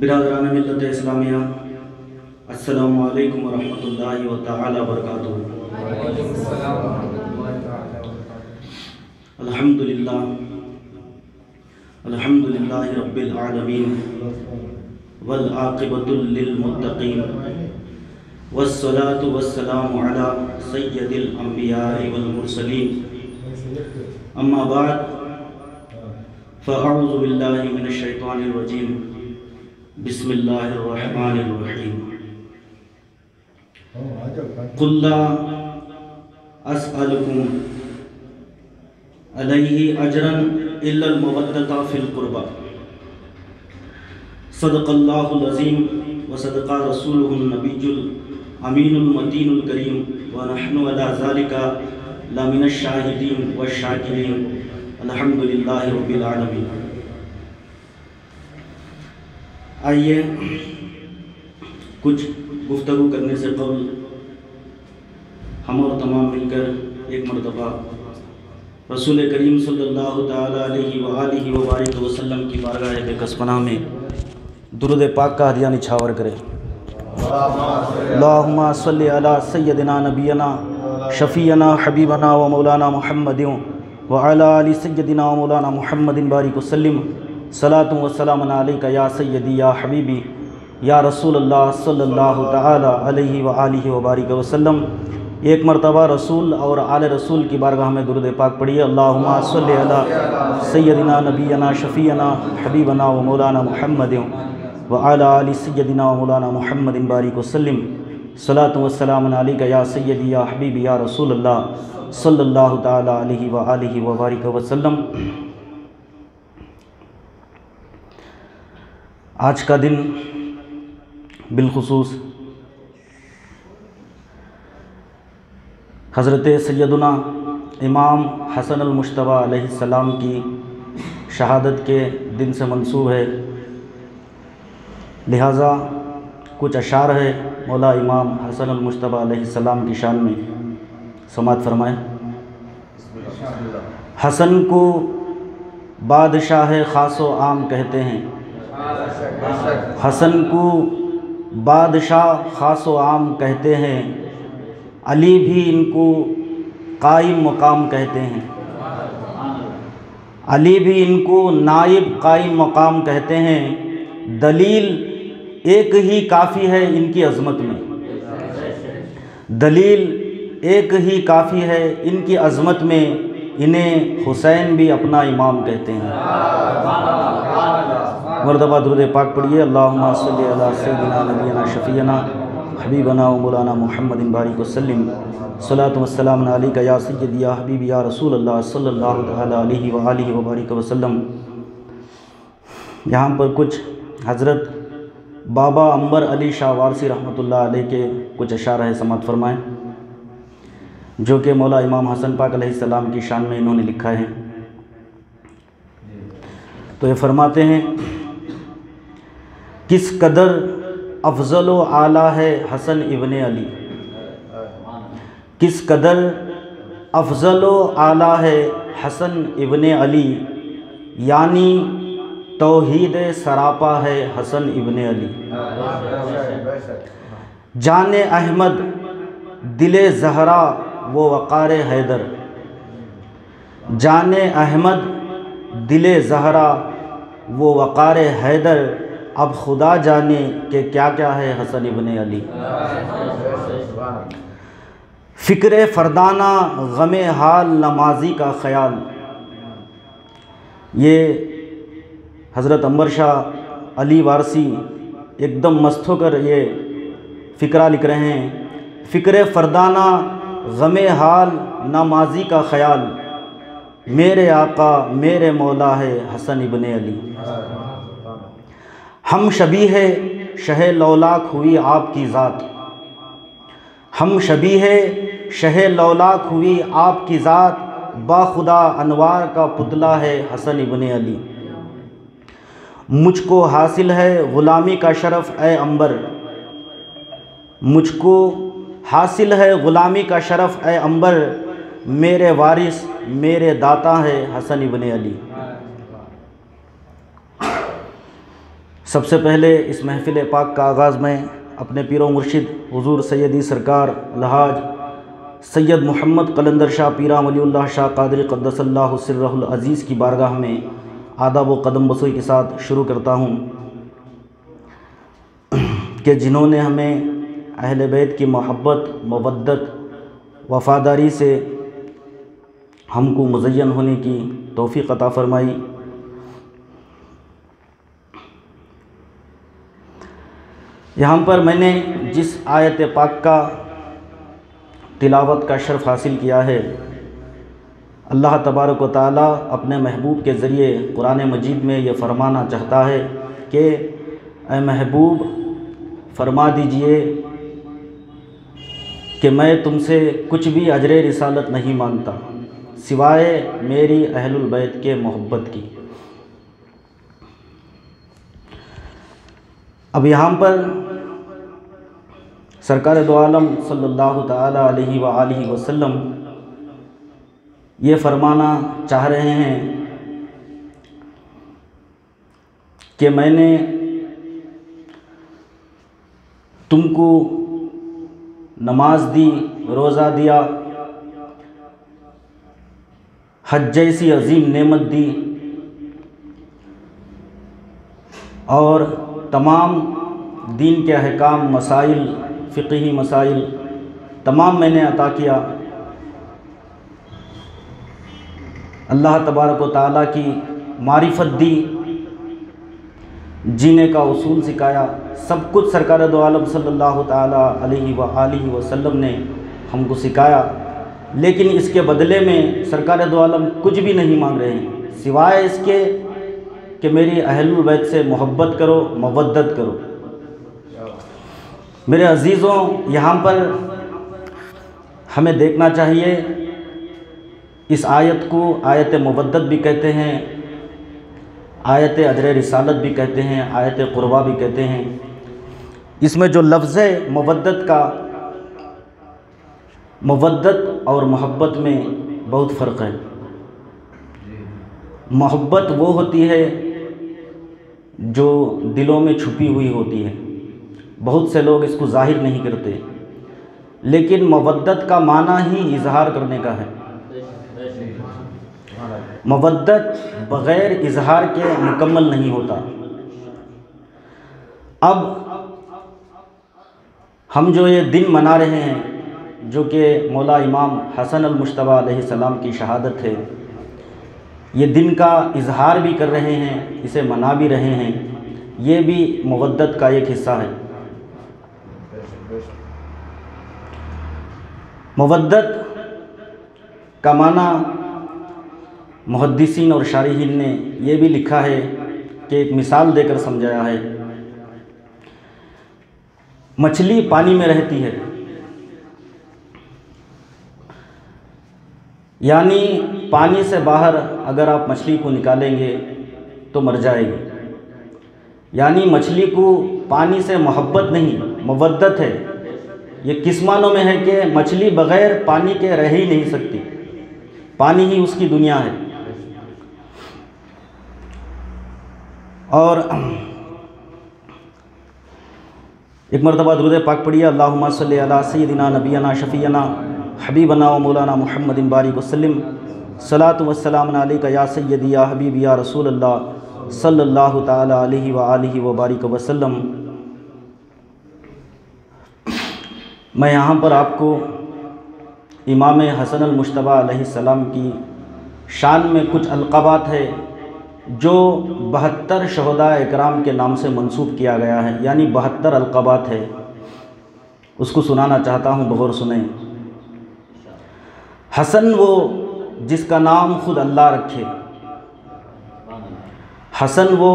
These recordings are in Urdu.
برادران ملت اسلامیہ، السلام علیکم ورحمۃ اللہ تعالی وبرکاتہ۔ الحمدللہ رب العالمین والعاقبۃ للمتقین والصلاة والسلام علی سید الانبیاء والمرسلین، اما بعد فاعوذ باللہ من الشیطان الرجیم، بسم اللہ الرحمن الرحیم۔ قل لا اسألکم علیہ اجرا الا المودۃ فی القربى، صدق اللہ العظیم وصدق رسولہ النبی الامین المتین الکریم، ونحن علی ذلک لمن الشاہدین والشاکرین، الحمدللہ رب العالمین۔ آئیے کچھ گفتگو کرنے سے قبل ہم اور تمام مل کر ایک مرتبہ رسول کریم صلی اللہ تعالی علیہ وآلہ وبارک وسلم کی بارگاہ بے پناہ میں درود پاک کا ہدیہ نچھاور کرے۔ اللہم صلی علی سیدنا نبینا شفیعنا حبیبنا و مولانا محمد وعلی آل سیدنا و مولانا محمد بارک وسلم، صلاۃ و سلام علیک یا سیدی یا حبیبی یا رسول اللہ صلی اللہ تعالی علیہ وآلہ وبارک وسلم۔ ایک مرتبہ رسول اور آل رسول کی بارگاہ میں درود پاک پڑھیے۔ اللہم صلی علی سیدنا نبینا شفیعنا حبیبنا و مولانا محمد وعلی آل سیدنا و مولانا محمد بارک وسلم، صلاۃ و سلام علیک یا سیدی یا حبیبی یا رسول اللہ صلی اللہ تعالی علیہ وآلہ وبارک وسلم۔ آج کا دن بالخصوص حضرت سیدنا امام حسن المجتبیٰ علیہ السلام کی شہادت کے دن سے منسوب ہے، لہٰذا کچھ اشعار ہے مولا امام حسن المجتبیٰ علیہ السلام کی شان میں، سماعت فرمائیں۔ حسن کو بادشاہ خاص و عام کہتے ہیں، حسن کو بادشاہ خاص و عام کہتے ہیں، علی بھی ان کو قائم مقام کہتے ہیں، علی بھی ان کو نائب قائم مقام کہتے ہیں، دلیل ایک ہی کافی ہے ان کی عظمت میں، دلیل ایک ہی کافی ہے ان کی عظمت میں، انہیں حسین بھی اپنا امام کہتے ہیں۔ مرتبہ درود پاک پڑھیے۔ اللہم صلی علی سیدنا نبینا شفیعنا حبیبنا و مولانا محمد بارک وسلم، صلاۃ و سلام علیک یا سیدی یا حبیبی یا رسول اللہ صلی اللہ تعالی علیہ وآلہ وبارک وسلم۔ یہاں پر کچھ حضرت بابا عنبر علی شاہ وارثی رحمۃ اللہ علیہ کے کچھ اشعار ہے، سماعت فرمائیں، جو کہ مولا امام حسن پاک علیہ السلام کی شان میں انہوں نے لکھا ہے۔ تو یہ فرماتے ہیں، کس قدر افضل و اعلیٰ ہے حسن ابن علی، کس قدر افضل و اعلیٰ ہے حسن ابن علی، یعنی توحید سراپا ہے حسن ابن علی، جان احمد دل زہرا وہ وقار حیدر، جان احمد دل زہرا وہ وقار حیدر، اب خدا جانے کہ کیا کیا ہے حسن ابن علی۔ فکر فردانہ غم حال نمازی کا خیال، یہ حضرت عنبر شاہ علی وارثی ایک دم مست ہو کر یہ فکرہ لکھ رہے ہیں۔ فکر فردانہ غم حال نمازی کا خیال، میرے آقا میرے مولا ہے حسن ابن علی۔ ہم شبیہ شہ لولاک ہوئی آپ کی ذات، ہم شبیہ شہ لولاک ہوئی آپ کی ذات، با خدا انوار کا پتلا ہے حسن ابن علی۔ مجھ کو حاصل ہے غلامی کا شرف اے عنبر، مجھ کو حاصل ہے غلامی کا شرف اے عنبر، میرے وارث میرے داتا ہے حسن ابن علی۔ سب سے پہلے اس محفل پاک کا آغاز میں اپنے پیر و مرشد حضور سیدی سرکار الحاج سید محمد قلندر شاہ پیران ولی اللہ شاہ قادری قدس اللہ سرہ العزیز کی بارگاہ میں آداب و قدم بسوئی کے ساتھ شروع کرتا ہوں کہ جنہوں نے ہمیں اہل بیت کی محبت، مودت، وفاداری سے ہم کو مزین ہونے کی توفیق عطا فرمائی۔ یہاں پر میں نے جس آیت پاک کا تلاوت کا شرف حاصل کیا ہے، اللہ تبارک و تعالیٰ اپنے محبوب کے ذریعے قرآن مجید میں یہ فرمانا چاہتا ہے کہ اے محبوب فرما دیجئے کہ میں تم سے کچھ بھی اجر رسالت نہیں مانگتا سوائے میری اہل البیت کے محبت کی۔ اب یہاں پر سرکار دو عالم صلی اللہ تعالی علیہ وآلہ وسلم یہ فرمانا چاہ رہے ہیں کہ میں نے تم کو نماز دی، روزہ دیا، حج جیسی عظیم نعمت دی، اور تمام دین کے احکام، مسائل، فقہی مسائل تمام میں نے عطا کیا۔ اللہ تبارک و تعالیٰ کی معرفت دی، جینے کا اصول سکھایا، سب کچھ سرکار دو عالم صلی اللہ تعالیٰ علیہ وآلہ وسلم نے ہم کو سکھایا، لیکن اس کے بدلے میں سرکار دو عالم کچھ بھی نہیں مانگ رہے ہیں سوائے اس کے کہ میری اہل البیت سے محبت کرو، مودت کرو۔ میرے عزیزوں، یہاں پر ہمیں دیکھنا چاہیے، اس آیت کو آیت مودت بھی کہتے ہیں، آیت اجر رسالت بھی کہتے ہیں، آیت قربہ بھی کہتے ہیں۔ اس میں جو لفظ ہے مودت کا، مودت اور محبت میں بہت فرق ہے۔ محبت وہ ہوتی ہے جو دلوں میں چھپی ہوئی ہوتی ہے، بہت سے لوگ اس کو ظاہر نہیں کرتے، لیکن مودت کا معنی ہی اظہار کرنے کا ہے۔ مودت بغیر اظہار کے مکمل نہیں ہوتا۔ اب ہم جو یہ دن منا رہے ہیں، جو کہ مولا امام حسن المجتبیٰ علیہ السلام کی شہادت ہے، یہ دن کا اظہار بھی کر رہے ہیں، اسے منا بھی رہے ہیں، یہ بھی مودت کا ایک حصہ ہے۔ مودت کا معنی محدثین اور شارحین نے یہ بھی لکھا ہے کہ ایک مثال دے کر سمجھایا ہے۔ مچھلی پانی میں رہتی ہے، یعنی پانی سے باہر اگر آپ مچھلی کو نکالیں گے تو مر جائے گی، یعنی مچھلی کو پانی سے محبت نہیں، مودت ہے۔ یہ کس معنوں میں ہے کہ مچھلی بغیر پانی کے رہ ہی نہیں سکتی، پانی ہی اس کی دنیا ہے۔ اور ایک مرتبہ درود پاک پڑھیے، اللہم صلی علی سیدنا نبینا شفیعنا حبیبنا و مولانا محمد بارک وسلم، صلاۃ و السلام علیک یا سیدی یا حبیبی یا رسول اللہ صلی اللہ تعالی علیہ وآلہ وبارک وسلم۔ میں یہاں پر آپ کو امام حسن المجتبیٰ علیہ السلام کی شان میں کچھ القابات ہے جو 72 شہداء اکرام کے نام سے منسوب کیا گیا ہے، یعنی 72 القابات ہے، اس کو سنانا چاہتا ہوں، بغور سنیں۔ حسن وہ جس کا نام خود اللہ رکھے، حسن وہ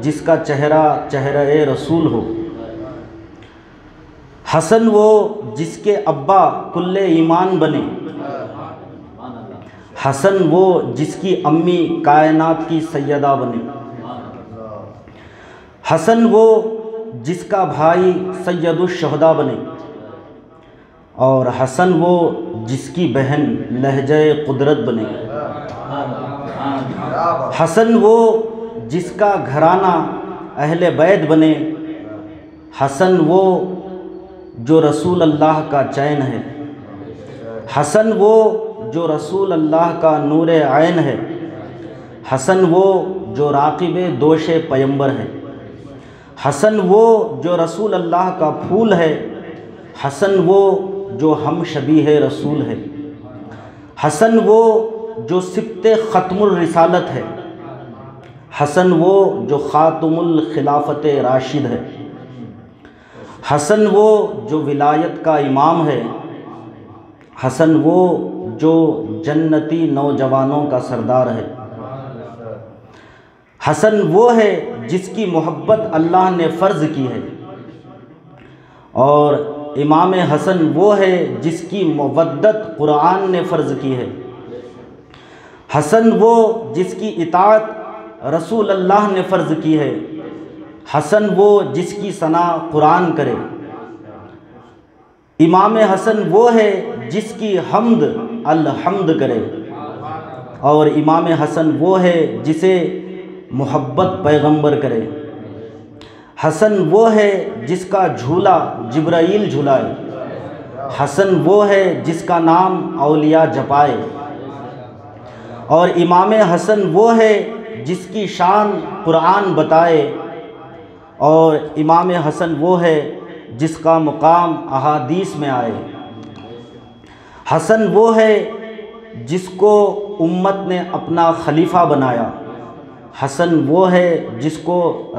جس کا چہرہ چہرہ رسول ہو، حسن وہ جس کے ابا کل ایمان بنے، حسن وہ جس کی امی کائنات کی سیدہ بنے، حسن وہ جس کا بھائی سید الشہداء بنے، اور حسن وہ جس کی بہن لہجہ قدرت بنے، حسن وہ جس کا گھرانہ اہل بیت بنے، حسن وہ جو رسول اللہ کا چین ہے، حسن وہ جو رسول اللہ کا نور عین ہے، حسن وہ جو راقب دوش پیمبر ہے، حسن وہ جو رسول اللہ کا پھول ہے، حسن وہ جو ہم شبیہ رسول ہے، حسن وہ جو سبط ختم الرسالت ہے، حسن وہ جو خاتم الخلافت راشد ہے، حسن وہ جو ولایت کا امام ہے، حسن وہ جو جنتی نوجوانوں کا سردار ہے، حسن وہ ہے جس کی محبت اللہ نے فرض کی ہے، اور امام حسن وہ ہے جس کی مودت قرآن نے فرض کی ہے، حسن وہ جس کی اطاعت رسول اللہ نے فرض کی ہے، حسن وہ جس کی ثنا قرآن کرے، امام حسن وہ ہے جس کی حمد الحمد کرے، اور امام حسن وہ ہے جسے محبت پیغمبر کرے، حسن وہ ہے جس کا جھولا جبرائیل جھلائے، حسن وہ ہے جس کا نام اولیاء جپائے، اور امام حسن وہ ہے جس کی شان قرآن بتائے، اور امام حسن وہ ہے جس کا مقام احادیث میں آئے، حسن وہ ہے جس کو امت نے اپنا خلیفہ بنایا، حسن وہ ہے جس کو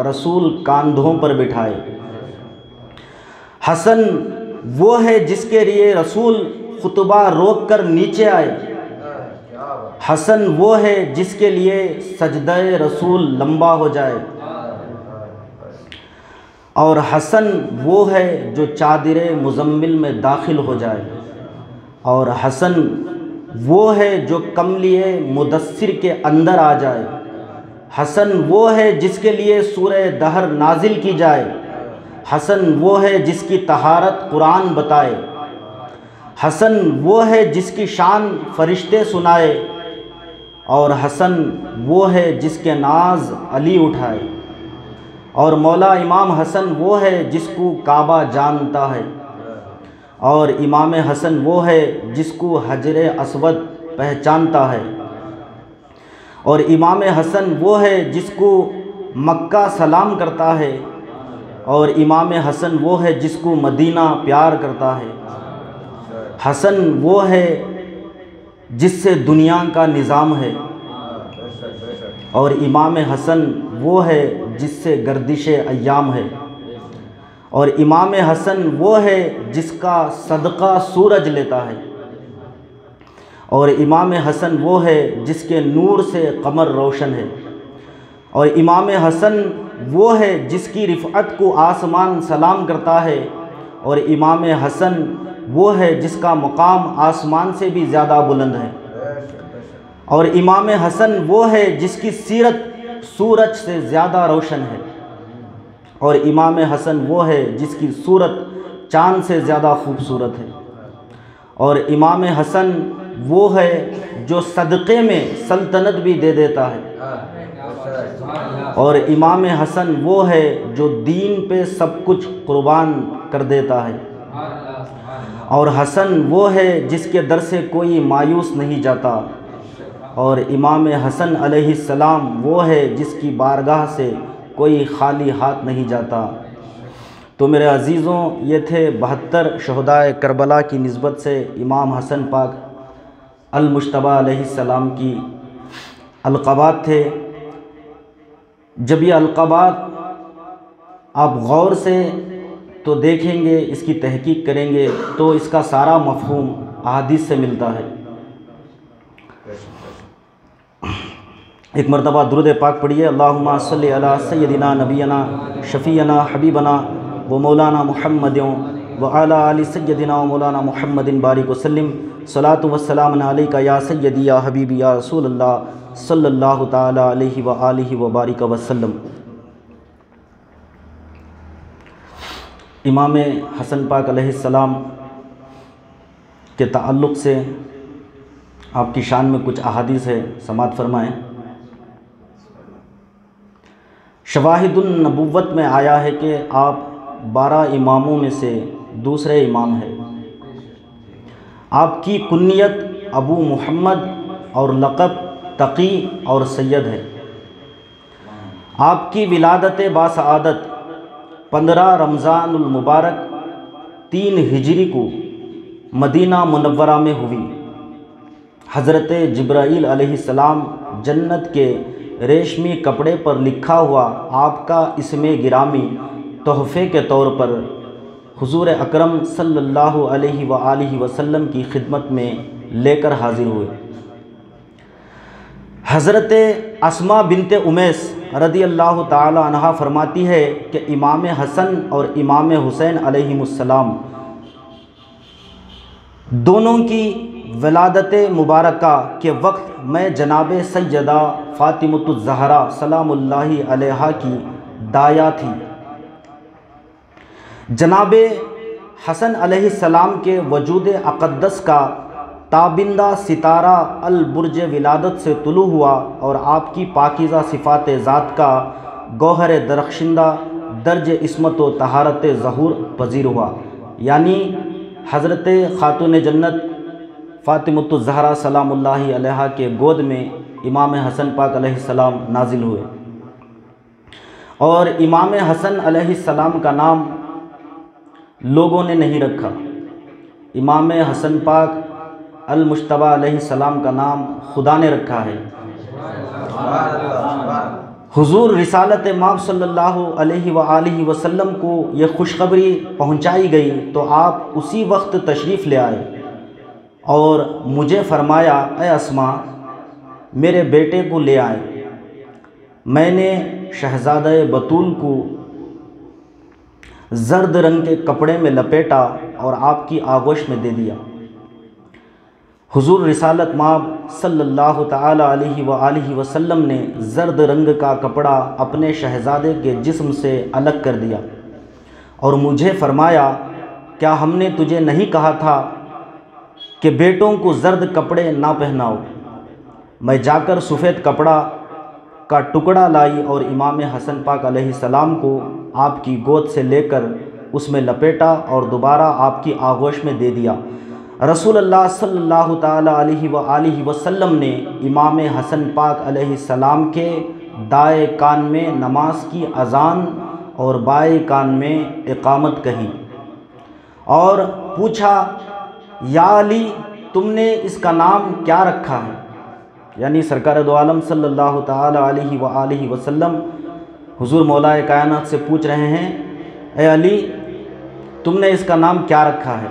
رسول کاندھوں پر بٹھائے، حسن وہ ہے جس کے لیے رسول خطبہ روک کر نیچے آئے، حسن وہ ہے جس کے لیے سجدہ رسول لمبا ہو جائے، اور حسن وہ ہے جو چادر مزمل میں داخل ہو جائے، اور حسن وہ ہے جو کملیہ مدثر کے اندر آ جائے، حسن وہ ہے جس کے لیے سورہ دہر نازل کی جائے، حسن وہ ہے جس کی طہارت قرآن بتائے، حسن وہ ہے جس کی شان فرشتے سنائے، اور حسن وہ ہے جس کے ناز علی اٹھائے، اور مولا امام حسن وہ ہے جس کو کعبہ جانتا ہے، اور امام حسن وہ ہے جس کو حجر اسود پہچانتا ہے، اور امام حسن وہ ہے جس کو مکہ سلام کرتا ہے، اور امام حسن وہ ہے جس کو مدینہ پیار کرتا ہے، حسن وہ ہے جس سے دنیا کا نظام ہے، اور امام حسن وہ ہے جس سے گردش ایام ہے، اور امام حسن وہ ہے جس کا صدقہ سورج لیتا ہے، اور امام حسن وہ ہے جس کے نور سے قمر روشن ہے، اور امام حسن وہ ہے جس کی رفعت کو آسمان سلام کرتا ہے، اور امام حسن وہ ہے جس کا مقام آسمان سے بھی زیادہ بلند ہے، اور امام حسن وہ ہے جس کی سیرت سورج سے زیادہ روشن ہے، اور امام حسن وہ ہے جس کی صورت چاند سے زیادہ خوبصورت ہے، اور امام حسن وہ ہے جو صدقے میں سلطنت بھی دے دیتا ہے، اور امام حسن وہ ہے جو دین پہ سب کچھ قربان کر دیتا ہے، اور حسن وہ ہے جس کے در سے کوئی مایوس نہیں جاتا، اور امام حسن علیہ السلام وہ ہے جس کی بارگاہ سے کوئی خالی ہاتھ نہیں جاتا۔ تو میرے عزیزوں، یہ تھے 72 شہدائے کربلا کی نسبت سے امام حسن پاک المجتبیٰ علیہ السلام کی القابات تھے۔ جب یہ القابات آپ غور سے تو دیکھیں گے، اس کی تحقیق کریں گے تو اس کا سارا مفہوم احادیث سے ملتا ہے۔ ایک مرتبہ درود پاک پڑھیے، اللہم صلی علی سیدنا نبینا شفیعنا حبیبنا و مولانا محمد و علی آل سیدنا و مولانا محمد بارک وسلم، صلاۃ و سلام علیک یا سیدی یا حبیبی یا رسول اللہ صلی اللہ تعالی علیہ وآلہ وبارک وسلم۔ امام حسن پاک علیہ السلام کے تعلق سے آپ کی شان میں کچھ احادیث ہے، سماعت فرمائیں۔ شواہد النبوت میں آیا ہے کہ آپ 12 اماموں میں سے دوسرے امام ہیں۔ آپ کی کنیت ابو محمد اور لقب تقی اور سید ہے۔ آپ کی ولادت باسعادت 15 رمضان المبارک 3 ہجری کو مدینہ منورہ میں ہوئی۔ حضرت جبرائیل علیہ السلام جنت کے ریشمی کپڑے پر لکھا ہوا آپ کا اسم گرامی تحفے کے طور پر حضور اکرم صلی اللہ علیہ وآلہ وسلم کی خدمت میں لے کر حاضر ہوئے۔ حضرت اسماء بنت امیس رضی اللہ تعالی عنہا فرماتی ہے کہ امام حسن اور امام حسین علیہم السلام دونوں کی ولادت مبارکہ کے وقت میں جناب سیدہ فاطمۃ الزہرا سلام اللہ علیہا کی دایا تھی۔ جناب حسن علیہ السلام کے وجود اقدس کا تابندہ ستارہ البرج ولادت سے طلوع ہوا اور آپ کی پاکیزہ صفات ذات کا گوہر درخشندہ درج عصمت و طہارت ظہور پذیر ہوا، یعنی حضرت خاتون جنت فاطمۃ الزہرا سلام اللہ علیہا کے گود میں امام حسن پاک علیہ السلام نازل ہوئے۔ اور امام حسن علیہ السلام کا نام لوگوں نے نہیں رکھا، امام حسن پاک المجتبی علیہ السلام کا نام خدا نے رکھا ہے۔ حضور رسالت مآب صلی اللہ علیہ وآلہ وسلم کو یہ خوشخبری پہنچائی گئی تو آپ اسی وقت تشریف لے آئے اور مجھے فرمایا، اے اسماء میرے بیٹے کو لے آئے۔ میں نے شہزادہ بطول کو زرد رنگ کے کپڑے میں لپیٹا اور آپ کی آغوش میں دے دیا۔ حضور رسالت مآب صلی اللہ تعالی علیہ وآلہ وسلم نے زرد رنگ کا کپڑا اپنے شہزادے کے جسم سے الگ کر دیا اور مجھے فرمایا، کیا ہم نے تجھے نہیں کہا تھا کہ بیٹوں کو زرد کپڑے نہ پہناؤ؟ میں جا کر سفید کپڑا کا ٹکڑا لائی اور امام حسن پاک علیہ السلام کو آپ کی گود سے لے کر اس میں لپیٹا اور دوبارہ آپ کی آغوش میں دے دیا۔ رسول اللہ صلی اللہ تعالی علیہ وآلہ وسلم نے امام حسن پاک علیہ السلام کے دائیں کان میں نماز کی اذان اور بائیں کان میں اقامت کہی اور پوچھا، یا علی تم نے اس کا نام کیا رکھا ہے؟ یعنی سرکار دو عالم صلی اللہ تعالی علیہ وآلہ وسلم حضور مولا کائنات سے پوچھ رہے ہیں، اے علی تم نے اس کا نام کیا رکھا ہے؟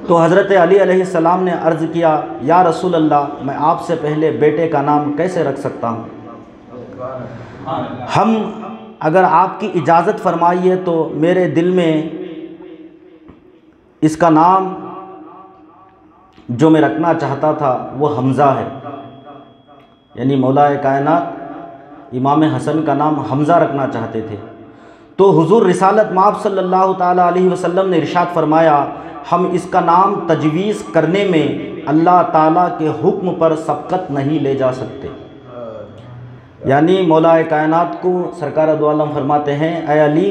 تو حضرت علی علیہ السلام نے عرض کیا، یا رسول اللہ میں آپ سے پہلے بیٹے کا نام کیسے رکھ سکتا ہوں؟ ہم اگر آپ کی اجازت فرمائیے تو میرے دل میں اس کا نام جو میں رکھنا چاہتا تھا وہ حمزہ ہے، یعنی مولا کائنات امام حسن کا نام حمزہ رکھنا چاہتے تھے۔ تو حضور رسالت مآب صلی اللہ تعالی علیہ وسلم نے ارشاد فرمایا، ہم اس کا نام تجویز کرنے میں اللہ تعالیٰ کے حکم پر سبقت نہیں لے جا سکتے۔ یعنی مولا کائنات کو سرکار دو عالم فرماتے ہیں، اے علی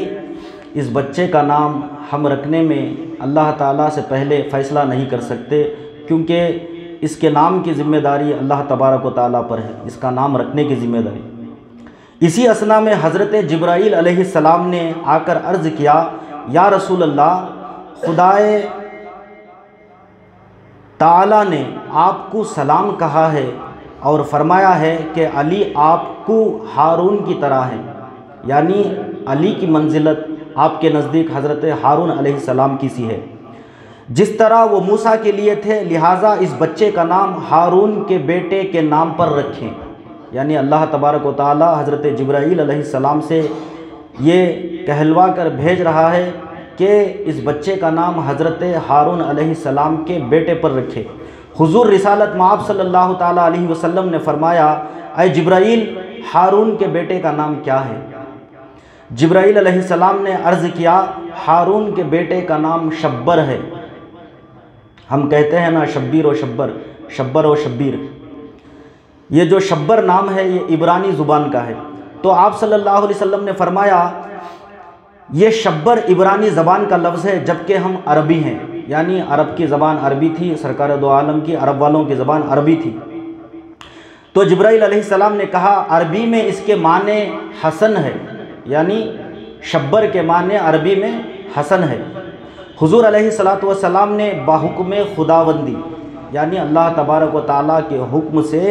اس بچے کا نام ہم رکھنے میں اللہ تعالیٰ سے پہلے فیصلہ نہیں کر سکتے، کیونکہ اس کے نام کی ذمہ داری اللہ تبارک و تعالیٰ پر ہے، اس کا نام رکھنے کی ذمہ داری۔ اسی اثنا میں حضرت جبرائیل علیہ السلام نے آ کر عرض کیا، یا رسول اللہ خدائے تعالیٰ نے آپ کو سلام کہا ہے اور فرمایا ہے کہ علی آپ کو ہارون کی طرح ہے، یعنی علی کی منزلت آپ کے نزدیک حضرت ہارون علیہ السلام کی سی ہے، جس طرح وہ موسیٰ کے لیے تھے، لہٰذا اس بچے کا نام ہارون کے بیٹے کے نام پر رکھیں۔ یعنی اللہ تبارک و تعالی حضرت جبرائیل علیہ السلام سے یہ کہلوا کر بھیج رہا ہے کہ اس بچے کا نام حضرت ہارون علیہ السلام کے بیٹے پر رکھے۔ حضور رسالت مآب صلی اللہ تعالی علیہ وسلم نے فرمایا، اے جبرائیل ہارون کے بیٹے کا نام کیا ہے؟ جبرائیل علیہ السلام نے عرض کیا، ہارون کے بیٹے کا نام شبر ہے۔ ہم کہتے ہیں نا شبیر و شبر، شبر و شبیر، یہ جو شبر نام ہے یہ عبرانی زبان کا ہے تو آپ صلی اللہ علیہ وسلم نے فرمایا یہ شبر عبرانی زبان کا لفظ ہے جبکہ ہم عربی ہیں، یعنی عرب کی زبان عربی تھی، سرکار دو عالم کی عرب والوں کی زبان عربی تھی۔ تو جبرائیل علیہ السلام نے کہا عربی میں اس کے معنی حسن ہے، یعنی شبر کے معنی عربی میں حسن ہے۔ حضور علیہ السلام نے بحکم خداوندی یعنی اللہ تبارک و تعالیٰ کے حکم سے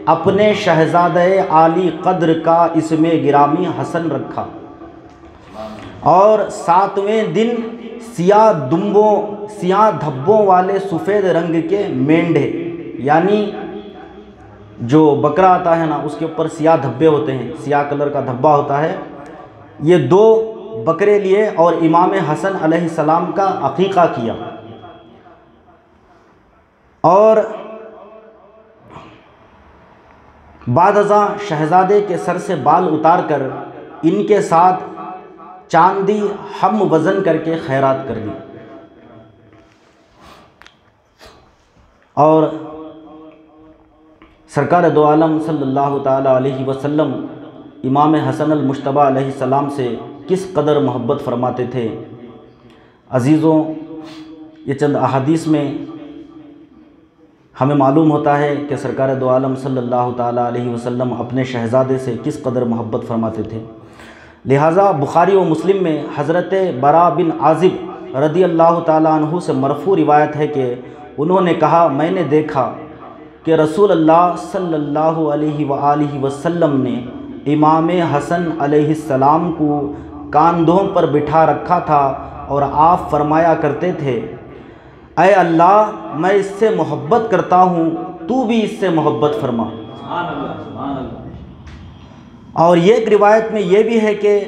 اپنے شہزادہ عالی قدر کا اسم گرامی حسن رکھا، اور 7ویں دن سیاہ دھبوں والے سفید رنگ کے مینڈھے، یعنی جو بکرا آتا ہے نا اس کے اوپر سیاہ دھبے ہوتے ہیں، سیاہ کلر کا دھبا ہوتا ہے، یہ 2 بکرے لیے اور امام حسن علیہ السلام کا عقیقہ کیا، اور بعد ازاں شہزادے کے سر سے بال اتار کر ان کے ساتھ چاندی ہم وزن کر کے خیرات کر دی، اور سرکار دو عالم صلی اللہ تعالیٰ علیہ وسلم امام حسن المجتبیٰ علیہ السلام سے کس قدر محبت فرماتے تھے۔ عزیزوں، یہ چند احادیث میں ہمیں معلوم ہوتا ہے کہ سرکار دو عالم صلی اللہ تعالیٰ علیہ وسلم اپنے شہزادے سے کس قدر محبت فرماتے تھے۔ لہٰذا بخاری و مسلم میں حضرت برا بن عازب رضی اللہ تعالیٰ عنہ سے مرفوع روایت ہے کہ انہوں نے کہا میں نے دیکھا کہ رسول اللہ صلی اللہ علیہ وآلہ وسلم نے امام حسن علیہ السلام کو کاندھوں پر بٹھا رکھا تھا اور آپ فرمایا کرتے تھے اے اللہ میں اس سے محبت کرتا ہوں، تو بھی اس سے محبت فرما۔ اور ایک روایت میں یہ بھی ہے کہ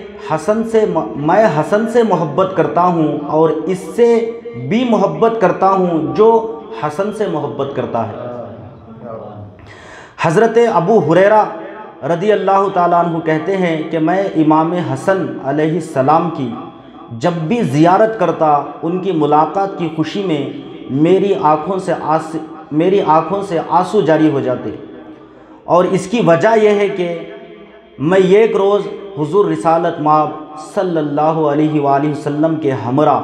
میں حسن سے محبت کرتا ہوں اور اس سے بھی محبت کرتا ہوں جو حسن سے محبت کرتا ہے۔ حضرت ابو ہریرہ رضی اللہ تعالیٰ عنہ کہتے ہیں کہ میں امام حسن علیہ السلام کی جب بھی زیارت کرتا ان کی ملاقات کی خوشی میں میری آنکھوں سے آنسو جاری ہو جاتے، اور اس کی وجہ یہ ہے کہ میں ایک روز حضور رسالت مآب صلی اللہ علیہ وآلہ وسلم کے ہمراہ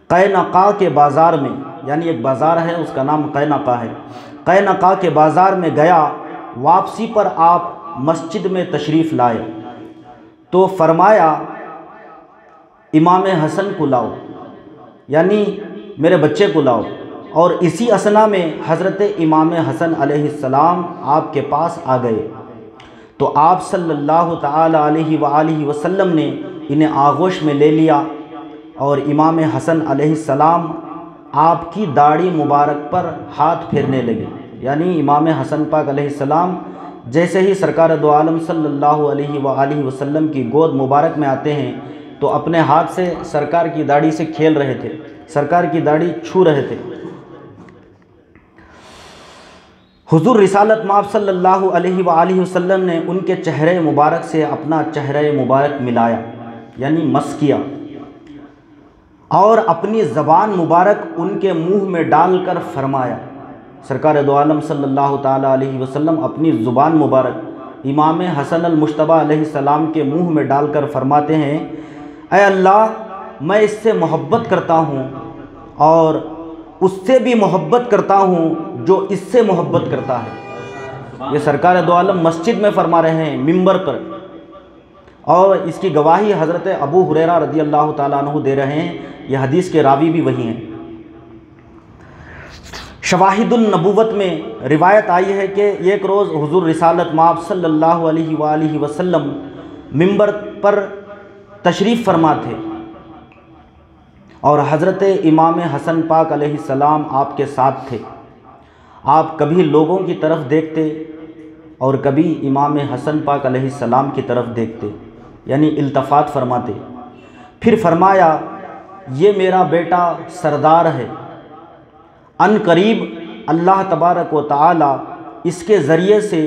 قینقاع کے بازار میں، یعنی ایک بازار ہے اس کا نام قینقاع ہے، قینقاع کے بازار میں گیا، واپسی پر آپ مسجد میں تشریف لائے تو فرمایا امام حسن کو لاؤ، یعنی میرے بچے کو لاؤ، اور اسی اثنا میں حضرت امام حسن علیہ السلام آپ کے پاس آ گئے تو آپ صلی اللہ تعالی علیہ وآلہ وسلم نے انہیں آغوش میں لے لیا، اور امام حسن علیہ السلام آپ کی داڑھی مبارک پر ہاتھ پھیرنے لگے، یعنی امام حسن پاک علیہ السلام جیسے ہی سرکار دو عالم صلی اللہ علیہ وآلہ وسلم کی گود مبارک میں آتے ہیں تو اپنے ہاتھ سے سرکار کی داڑھی سے کھیل رہے تھے، سرکار کی داڑھی چھو رہے تھے۔ حضور رسالت مآب صلی اللہ علیہ وآلہ وسلم نے ان کے چہرے مبارک سے اپنا چہرہ مبارک ملایا، یعنی مس کیا، اور اپنی زبان مبارک ان کے منہ میں ڈال کر فرمایا، سرکار دو عالم صلی اللہ تعالیٰ علیہ وسلم اپنی زبان مبارک امام حسن المجتبیٰ علیہ السلام کے منہ میں ڈال کر فرماتے ہیں اے اللہ میں اس سے محبت کرتا ہوں اور اس سے بھی محبت کرتا ہوں جو اس سے محبت کرتا ہے۔ یہ سرکار دو عالم مسجد میں فرما رہے ہیں منبر پر، اور اس کی گواہی حضرت ابو ہریرہ رضی اللہ تعالیٰ عنہ دے رہے ہیں، یہ حدیث کے راوی بھی وہی ہیں۔ شواہد النبوت میں روایت آئی ہے کہ ایک روز حضور رسالت مآب صلی اللہ علیہ وآلہ وسلم منبر پر تشریف فرما تھے، اور حضرت امام حسن پاک علیہ السلام آپ کے ساتھ تھے۔ آپ کبھی لوگوں کی طرف دیکھتے اور کبھی امام حسن پاک علیہ السلام کی طرف دیکھتے، یعنی التفات فرماتے۔ پھر فرمایا یہ میرا بیٹا سردار ہے، ان قریب اللہ تبارک و تعالی اس کے ذریعے سے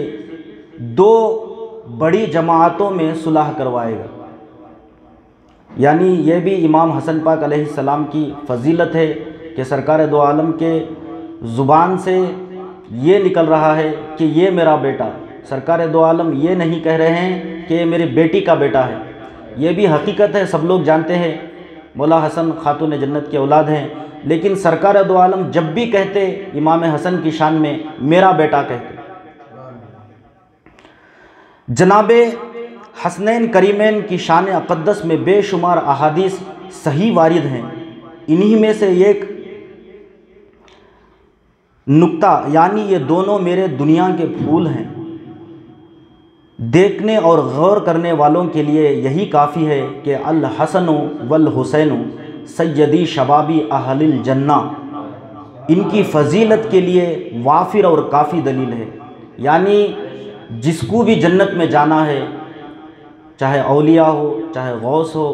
2 بڑی جماعتوں میں صلح کروائے گا، یعنی یہ بھی امام حسن پاک علیہ السلام کی فضیلت ہے کہ سرکار دو عالم کے زبان سے یہ نکل رہا ہے کہ یہ میرا بیٹا سرکار دو عالم یہ نہیں کہہ رہے ہیں کہ یہ میری بیٹی کا بیٹا ہے، یہ بھی حقیقت ہے، سب لوگ جانتے ہیں مولا حسن خاتون جنت کی اولاد ہیں، لیکن سرکار دو عالم جب بھی کہتے امام حسن کی شان میں میرا بیٹا کہتے۔ جناب حسنین کریمین کی شان اقدس میں بے شمار احادیث صحیح وارد ہیں، انہی میں سے ایک نکتہ یعنی یہ دونوں میرے دنیا کے پھول ہیں، دیکھنے اور غور کرنے والوں کے لیے یہی کافی ہے کہ الحسن والحسین سیدی شبابی اہل الجنہ، ان کی فضیلت کے لیے وافر اور کافی دلیل ہے۔ یعنی جس کو بھی جنت میں جانا ہے، چاہے اولیاء ہو، چاہے غوث ہو،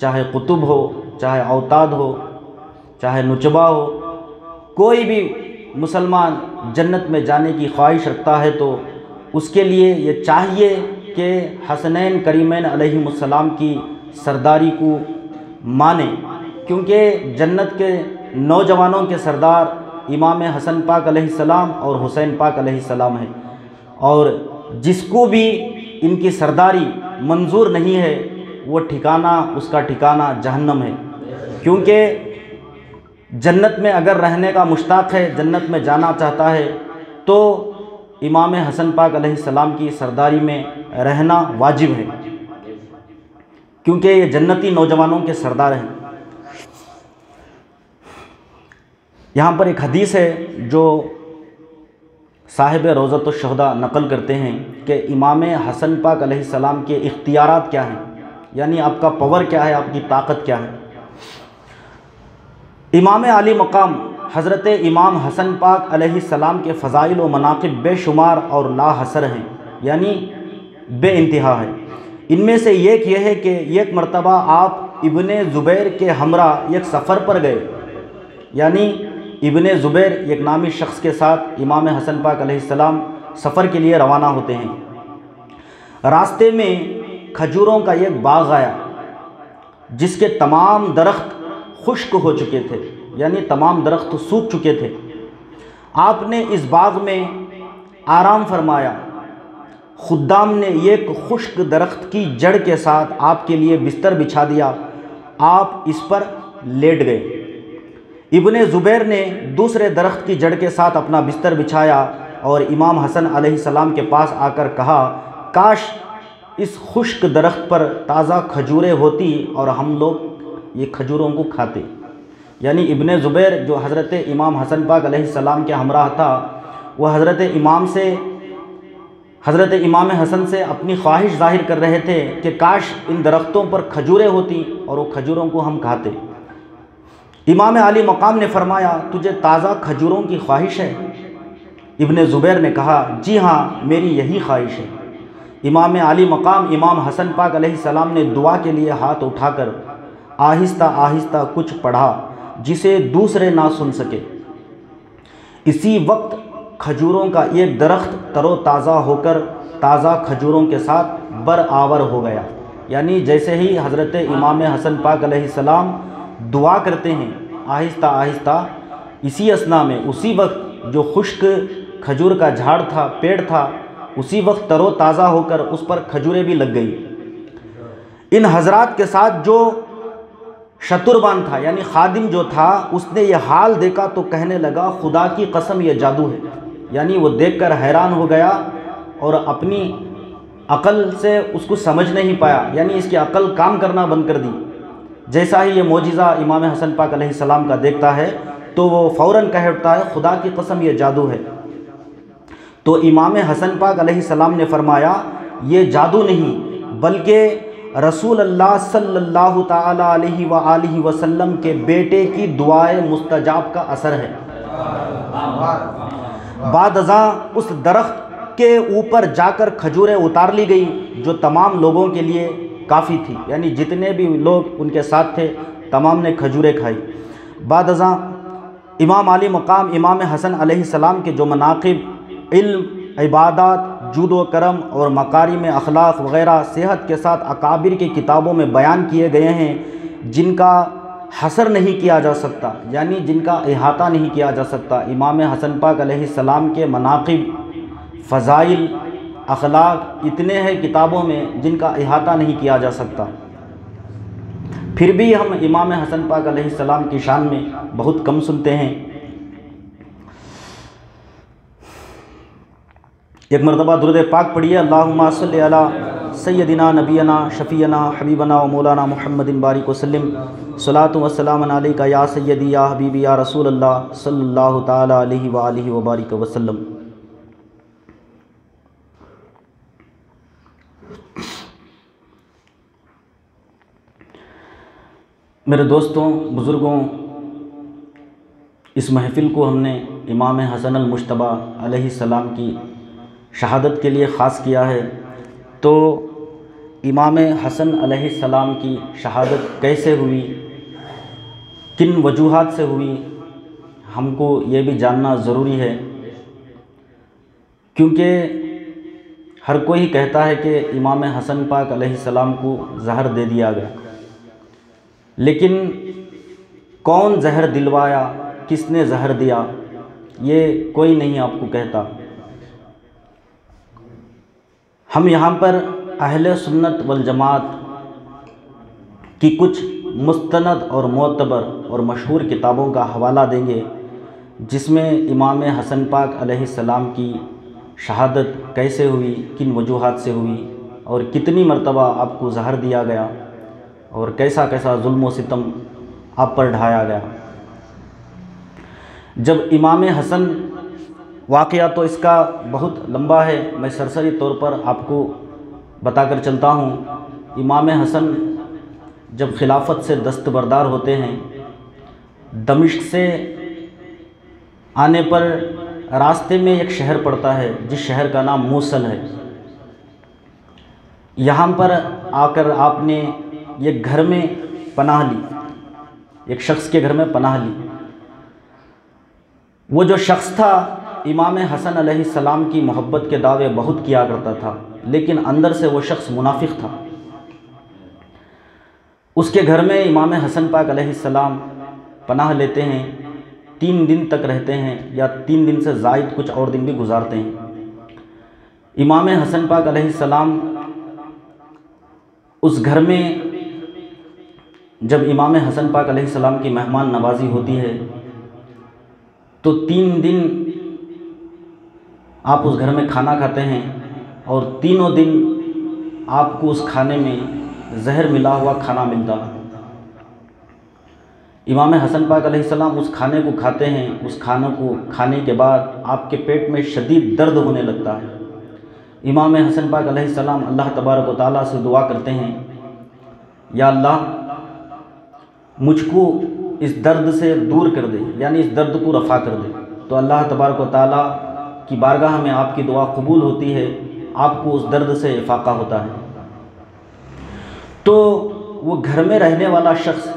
چاہے قطب ہو، چاہے اوتاد ہو، چاہے نچبہ ہو، کوئی بھی مسلمان جنت میں جانے کی خواہش رکھتا ہے تو اس کے لیے یہ چاہیے کہ حسنین کریمین علیہم السلام کی سرداری کو مانے، کیونکہ جنت کے نوجوانوں کے سردار امام حسن پاک علیہ السلام اور حسین پاک علیہ السلام ہیں، اور جس کو بھی ان کی سرداری منظور نہیں ہے وہ ٹھکانہ، اس کا ٹھکانہ جہنم ہے۔ کیونکہ جنت میں اگر رہنے کا مشتاق ہے، جنت میں جانا چاہتا ہے تو امام حسن پاک علیہ السلام کی سرداری میں رہنا واجب ہے، کیونکہ یہ جنتی نوجوانوں کے سردار ہیں۔ یہاں پر ایک حدیث ہے جو صاحب روضۃ الشہداء نقل کرتے ہیں کہ امام حسن پاک علیہ السلام کے اختیارات کیا ہیں، یعنی آپ کا پاور کیا ہے، آپ کی طاقت کیا ہے۔ امام علی مقام حضرت امام حسن پاک علیہ السلام کے فضائل و مناقب بے شمار اور لا حصر ہیں، یعنی بے انتہا ہے۔ ان میں سے ایک یہ ہے کہ ایک مرتبہ آپ ابن زبیر کے ہمراہ ایک سفر پر گئے، یعنی ابن زبیر ایک نامی شخص کے ساتھ امام حسن پاک علیہ السلام سفر کے لیے روانہ ہوتے ہیں۔ راستے میں کھجوروں کا ایک باغ آیا جس کے تمام درخت خشک ہو چکے تھے، یعنی تمام درخت سوکھ چکے تھے۔ آپ نے اس باغ میں آرام فرمایا، خدام نے ایک خشک درخت کی جڑ کے ساتھ آپ کے لیے بستر بچھا دیا، آپ اس پر لیٹ گئے۔ ابن زبیر نے دوسرے درخت کی جڑ کے ساتھ اپنا بستر بچھایا اور امام حسن علیہ السلام کے پاس آ کر کہا، کاش اس خشک درخت پر تازہ کھجوریں ہوتی اور ہم لوگ یہ کھجوروں کو کھاتے۔ یعنی ابن زبیر جو حضرت امام حسن پاک علیہ السلام کے ہمراہ تھا، وہ حضرت امام حسن سے اپنی خواہش ظاہر کر رہے تھے کہ کاش ان درختوں پر کھجوریں ہوتی اور وہ کھجوروں کو ہم کھاتے۔ امام علی مقام نے فرمایا، تجھے تازہ کھجوروں کی خواہش ہے؟ ابن زبیر نے کہا، جی ہاں، میری یہی خواہش ہے۔ امام علی مقام امام حسن پاک علیہ السلام نے دعا کے لیے ہاتھ اٹھا کر آہستہ آہستہ کچھ پڑھا جسے دوسرے نہ سن سکے۔ اسی وقت کھجوروں کا ایک درخت تر و تازہ ہو کر تازہ کھجوروں کے ساتھ برآور ہو گیا۔ یعنی جیسے ہی حضرت امام حسن پاک علیہ السلام دعا کرتے ہیں آہستہ آہستہ، اسی اثنا میں اسی وقت جو خشک کھجور کا جھاڑ تھا، پیڑ تھا، اسی وقت تر و تازہ ہو کر اس پر کھجوریں بھی لگ گئی۔ ان حضرات کے ساتھ جو شتربان تھا، یعنی خادم جو تھا، اس نے یہ حال دیکھا تو کہنے لگا، خدا کی قسم یہ جادو ہے۔ یعنی وہ دیکھ کر حیران ہو گیا اور اپنی عقل سے اس کو سمجھ نہیں پایا، یعنی اس کی عقل کام کرنا بند کر دی۔ جیسا ہی یہ معجزہ امام حسن پاک علیہ السلام کا دیکھتا ہے تو وہ فوراً کہہ اٹھتا ہے، خدا کی قسم یہ جادو ہے۔ تو امام حسن پاک علیہ السلام نے فرمایا، یہ جادو نہیں بلکہ رسول اللہ صلی اللہ تعالی علیہ وآلہ وسلم کے بیٹے کی دعائے مستجاب کا اثر ہے۔ بعد ازاں اس درخت کے اوپر جا کر کھجوریں اتار لی گئی جو تمام لوگوں کے لیے کافی تھی، یعنی جتنے بھی لوگ ان کے ساتھ تھے تمام نے کھجوریں کھائی۔ بعد ازاں امام علی مقام امام حسن علیہ السلام کے جو مناقب، علم، عبادات، جود و کرم اور مکارم اخلاق وغیرہ صحت کے ساتھ اکابر کی کتابوں میں بیان کیے گئے ہیں، جن کا حصر نہیں کیا جا سکتا، یعنی جن کا احاطہ نہیں کیا جا سکتا، امام حسن پاک علیہ السلام کے مناقب، فضائل، اخلاق اتنے ہیں کتابوں میں جن کا احاطہ نہیں کیا جا سکتا، پھر بھی ہم امام حسن پاک علیہ السلام کی شان میں بہت کم سنتے ہیں۔ ایک مرتبہ درود پاک پڑھیے، اللہم صلی علی سیدنا نبینا شفیعنا حبیبنا و مولانا محمد بارک وسلم، صلاۃ و سلام علیکہ یا سیدی یا حبیبی یا رسول اللہ صلی اللہ تعالی علیہ وآلہ وبارک وسلم۔ میرے دوستوں، بزرگوں، اس محفل کو ہم نے امام حسن المجتبیٰ علیہ السلام کی شہادت کے لیے خاص کیا ہے۔ تو امام حسن علیہ السلام کی شہادت کیسے ہوئی، کن وجوہات سے ہوئی، ہم کو یہ بھی جاننا ضروری ہے، کیونکہ ہر کوئی کہتا ہے کہ امام حسن پاک علیہ السلام کو زہر دے دیا گیا، لیکن کون زہر دلوایا، کس نے زہر دیا، یہ کوئی نہیں آپ کو کہتا۔ ہم یہاں پر اہل سنت والجماعت کی کچھ مستند اور معتبر اور مشہور کتابوں کا حوالہ دیں گے، جس میں امام حسن پاک علیہ السلام کی شہادت کیسے ہوئی، کن وجوہات سے ہوئی، اور کتنی مرتبہ آپ کو زہر دیا گیا، اور کیسا کیسا ظلم و ستم آپ پر ڈھایا گیا۔ جب امام حسن، واقعہ تو اس کا بہت لمبا ہے، میں سرسری طور پر آپ کو بتا کر چلتا ہوں۔ امام حسن جب خلافت سے دستبردار ہوتے ہیں، دمشق سے آنے پر راستے میں ایک شہر پڑتا ہے جس شہر کا نام موصل ہے۔ یہاں پر آ کر آپ نے ایک گھر میں پناہ لی، ایک شخص کے گھر میں پناہ لی۔ وہ جو شخص تھا، امام حسن علیہ السلام کی محبت کے دعوے بہت کیا کرتا تھا، لیکن اندر سے وہ شخص منافق تھا۔ اس کے گھر میں امام حسن پاک علیہ السلام پناہ لیتے ہیں، 3 دن تک رہتے ہیں، یا 3 دن سے زائد کچھ اور دن بھی گزارتے ہیں۔ امام حسن پاک علیہ السلام اس گھر میں، جب امام حسن پاک علیہ السلام کی مہمان نوازی ہوتی ہے تو 3 دن آپ اس گھر میں کھانا کھاتے ہیں، اور تینوں دن آپ کو اس کھانے میں زہر ملا ہوا کھانا ملتا ہے۔ امام حسن پاک علیہ السلام اس کھانے کو کھاتے ہیں، اس کھانے کو کھانے کے بعد آپ کے پیٹ میں شدید درد ہونے لگتا ہے۔ امام حسن پاک علیہ السلام اللہ تبارک و تعالیٰ سے دعا کرتے ہیں، یا اللہ مجھ کو اس درد سے دور کر دے، یعنی اس درد کو رفع کر دے۔ تو اللہ تبارک و تعالیٰ کی بارگاہ میں آپ کی دعا قبول ہوتی ہے، آپ کو اس درد سے افاقہ ہوتا ہے۔ تو وہ گھر میں رہنے والا شخص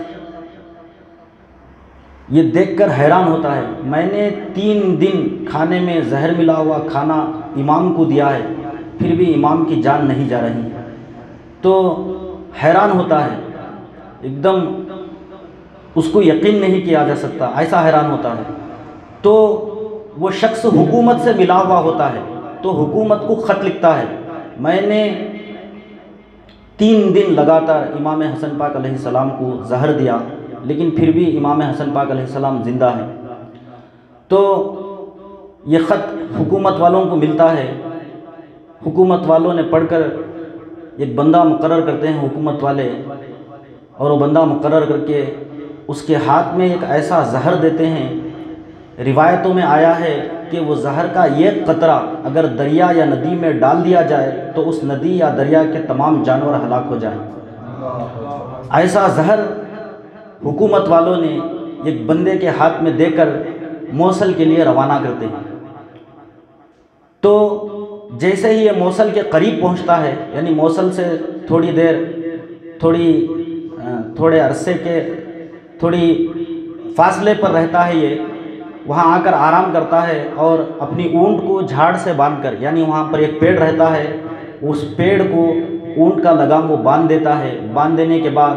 یہ دیکھ کر حیران ہوتا ہے، میں نے 3 دن کھانے میں زہر ملا ہوا کھانا امام کو دیا ہے، پھر بھی امام کی جان نہیں جا رہی۔ تو حیران ہوتا ہے، ایک دم اس کو یقین نہیں کیا جا سکتا، ایسا حیران ہوتا ہے۔ تو وہ شخص حکومت سے ملا ہوا ہوتا ہے، تو حکومت کو خط لکھتا ہے، میں نے 3 دن لگاتار امام حسن پاک علیہ السلام کو زہر دیا، لیکن پھر بھی امام حسن پاک علیہ السلام زندہ ہیں۔ تو یہ خط حکومت والوں کو ملتا ہے، حکومت والوں نے پڑھ کر ایک بندہ مقرر کرتے ہیں حکومت والے، اور وہ بندہ مقرر کر کے اس کے ہاتھ میں ایک ایسا زہر دیتے ہیں، روایتوں میں آیا ہے کہ وہ زہر کا ایک قطرہ اگر دریا یا ندی میں ڈال دیا جائے تو اس ندی یا دریا کے تمام جانور ہلاک ہو جائیں۔ ایسا زہر حکومت والوں نے ایک بندے کے ہاتھ میں دے کر موصل کے لیے روانہ کرتے ہیں۔ تو جیسے ہی یہ موصل کے قریب پہنچتا ہے، یعنی موصل سے تھوڑے عرصے کے تھوڑی فاصلے پر رہتا ہے، یہ وہاں آ کر آرام کرتا ہے، اور اپنی اونٹ کو جھاڑ سے باندھ کر، یعنی وہاں پر ایک پیڑ رہتا ہے، اس پیڑ کو اونٹ کا لگام وہ باندھ دیتا ہے، باندھ دینے کے بعد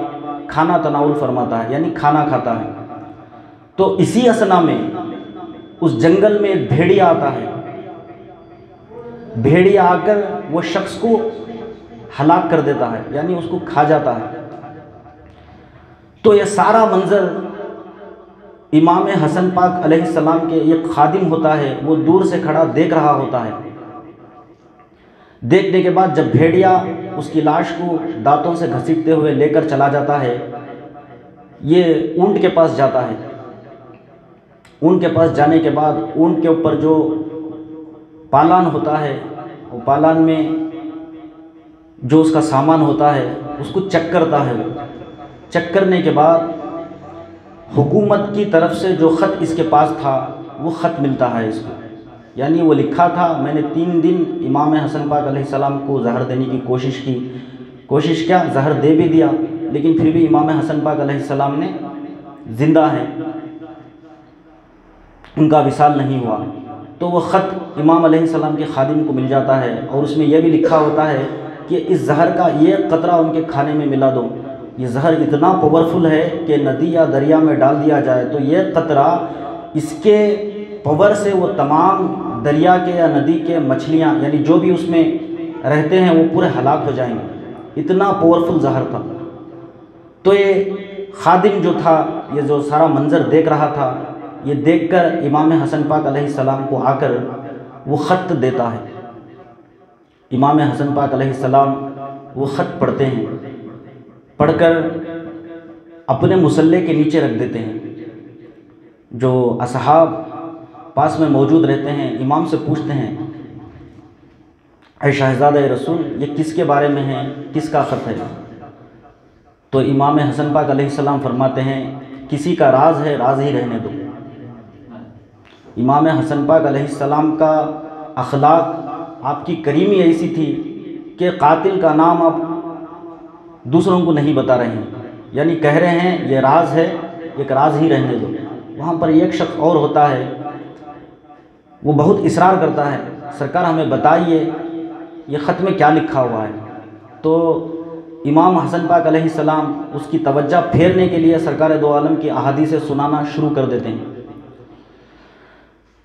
کھانا تناول فرماتا ہے، یعنی کھانا کھاتا ہے۔ تو اسی اثنا میں اس جنگل میں ایک بھیڑیا آتا ہے، بھیڑیا آ کر وہ شخص کو ہلاک کر دیتا ہے، یعنی اس کو کھا جاتا ہے۔ تو یہ سارا منظر امام حسن پاک علیہ السلام کے ایک خادم ہوتا ہے، وہ دور سے کھڑا دیکھ رہا ہوتا ہے۔ دیکھنے کے بعد جب بھیڑیا اس کی لاش کو دانتوں سے گھسیٹتے ہوئے لے کر چلا جاتا ہے، یہ اونٹ کے پاس جاتا ہے۔ اونٹ کے پاس جانے کے بعد اونٹ کے اوپر جو پالان ہوتا ہے، وہ پالان میں جو اس کا سامان ہوتا ہے اس کو چیک کرتا ہے۔ چیک کرنے کے بعد حکومت کی طرف سے جو خط اس کے پاس تھا وہ خط ملتا ہے اس کو، یعنی وہ لکھا تھا میں نے 3 دن امام حسن پاک علیہ السلام کو زہر دینے کی کوشش کیا، زہر دے بھی دیا، لیکن پھر بھی امام حسن پاک علیہ السلام نے زندہ ہیں، ان کا وصال نہیں ہوا۔ تو وہ خط امام علیہ السلام کے خادم کو مل جاتا ہے، اور اس میں یہ بھی لکھا ہوتا ہے کہ اس زہر کا یہ قطرہ ان کے کھانے میں ملا دو۔ یہ زہر اتنا پاورفل ہے کہ ندی یا دریا میں ڈال دیا جائے تو یہ قطرہ، اس کے پاور سے وہ تمام دریا کے یا ندی کے مچھلیاں، یعنی جو بھی اس میں رہتے ہیں وہ پورے ہلاک ہو جائیں گے، اتنا پاورفل زہر تھا۔ تو یہ خادم جو تھا، یہ جو سارا منظر دیکھ رہا تھا، یہ دیکھ کر امام حسن پاک علیہ السلام کو آ کر وہ خط دیتا ہے۔ امام حسن پاک علیہ السلام وہ خط پڑھتے ہیں، پڑھ کر اپنے مصلے کے نیچے رکھ دیتے ہیں۔ جو اصحاب پاس میں موجود رہتے ہیں امام سے پوچھتے ہیں اے شہزادہ رسول، یہ کس کے بارے میں ہے، کس کا خط ہے؟ تو امام حسن پاک علیہ السلام فرماتے ہیں کسی کا راز ہے، راز ہی رہنے دو۔ امام حسن پاک علیہ السلام کا اخلاق، آپ کی کریمی ایسی تھی کہ قاتل کا نام آپ دوسروں کو نہیں بتا رہے ہیں، یعنی کہہ رہے ہیں یہ راز ہے، ایک راز ہی رہنے دو۔ وہاں پر ایک شخص اور ہوتا ہے، وہ بہت اصرار کرتا ہے سرکار ہمیں بتائیے یہ خط میں کیا لکھا ہوا ہے۔ تو امام حسن پاک علیہ السلام اس کی توجہ پھیرنے کے لیے سرکار دو عالم کی احادیث سنانا شروع کر دیتے ہیں۔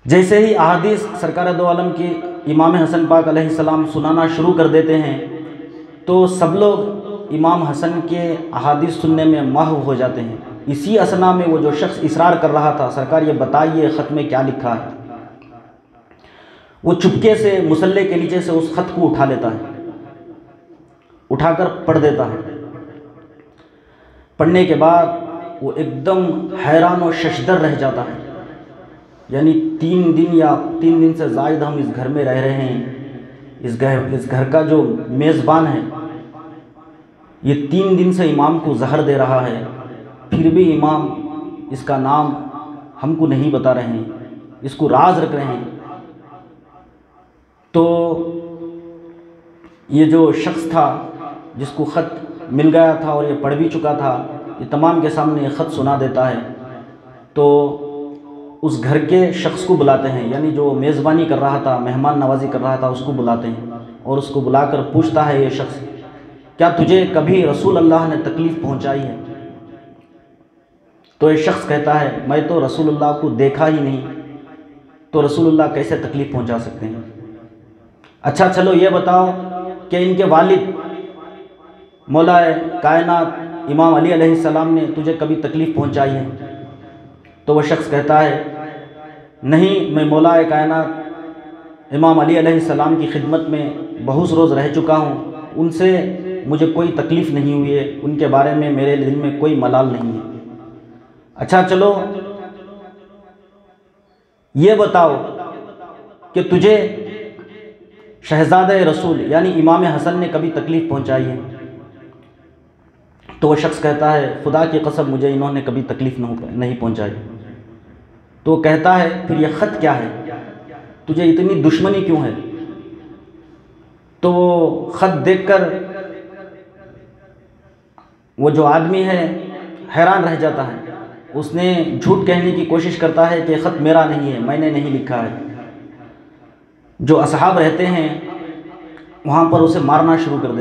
جیسے ہی احادیث سرکار دو عالم کی امام حسن پاک علیہ السلام سنانا شروع کر دیتے ہیں تو سب لوگ امام حسن کے احادیث سننے میں محو ہو جاتے ہیں۔ اسی اثنا میں وہ جو شخص اصرار کر رہا تھا سرکار یہ بتائیے خط میں کیا لکھا ہے، وہ چپکے سے مصلے کے نیچے سے اس خط کو اٹھا لیتا ہے، اٹھا کر پڑھ دیتا ہے۔ پڑھنے کے بعد وہ ایک دم حیران و ششدر رہ جاتا ہے، یعنی 3 دن یا 3 دن سے زائد ہم اس گھر میں رہ رہے ہیں، اس گھر کا جو میزبان ہے یہ 3 دن سے امام کو زہر دے رہا ہے، پھر بھی امام اس کا نام ہم کو نہیں بتا رہے ہیں، اس کو راز رکھ رہے ہیں۔ تو یہ جو شخص تھا جس کو خط مل گیا تھا اور یہ پڑھ بھی چکا تھا، یہ تمام کے سامنے یہ خط سنا دیتا ہے۔ تو اس گھر کے شخص کو بلاتے ہیں، یعنی جو میزبانی کر رہا تھا، مہمان نوازی کر رہا تھا، اس کو بلاتے ہیں اور اس کو بلا کر پوچھتا ہے یہ شخص کیا تجھے کبھی رسول اللہ نے تکلیف پہنچائی ہے؟ تو یہ شخص کہتا ہے میں تو رسول اللہ کو دیکھا ہی نہیں، تو رسول اللہ کیسے تکلیف پہنچا سکتے ہیں؟ اچھا چلو یہ بتاؤ کہ ان کے والد مولا کائنات امام علی علیہ السلام نے تجھے کبھی تکلیف پہنچائی ہے؟ تو وہ شخص کہتا ہے نہیں، میں مولا کائنات امام علی علیہ السلام کی خدمت میں بہت روز رہ چکا ہوں، ان سے مجھے کوئی تکلیف نہیں ہوئی ہے، ان کے بارے میں میرے دل میں کوئی ملال نہیں ہے۔ اچھا چلو یہ بتاؤ کہ تجھے شہزادہ رسول یعنی امام حسن نے کبھی تکلیف پہنچائی ہے؟ تو وہ شخص کہتا ہے خدا کی قسم مجھے انہوں نے کبھی تکلیف نہیں پہنچائی۔ تو وہ کہتا ہے پھر یہ خط کیا ہے، تجھے اتنی دشمنی کیوں ہے؟ تو وہ خط دیکھ کر وہ جو آدمی ہے حیران رہ جاتا ہے، اس نے جھوٹ کہنے کی کوشش کرتا ہے کہ خط میرا نہیں ہے، میں نے نہیں لکھا ہے۔ جو اصحاب رہتے ہیں وہاں پر اسے مارنا شروع کر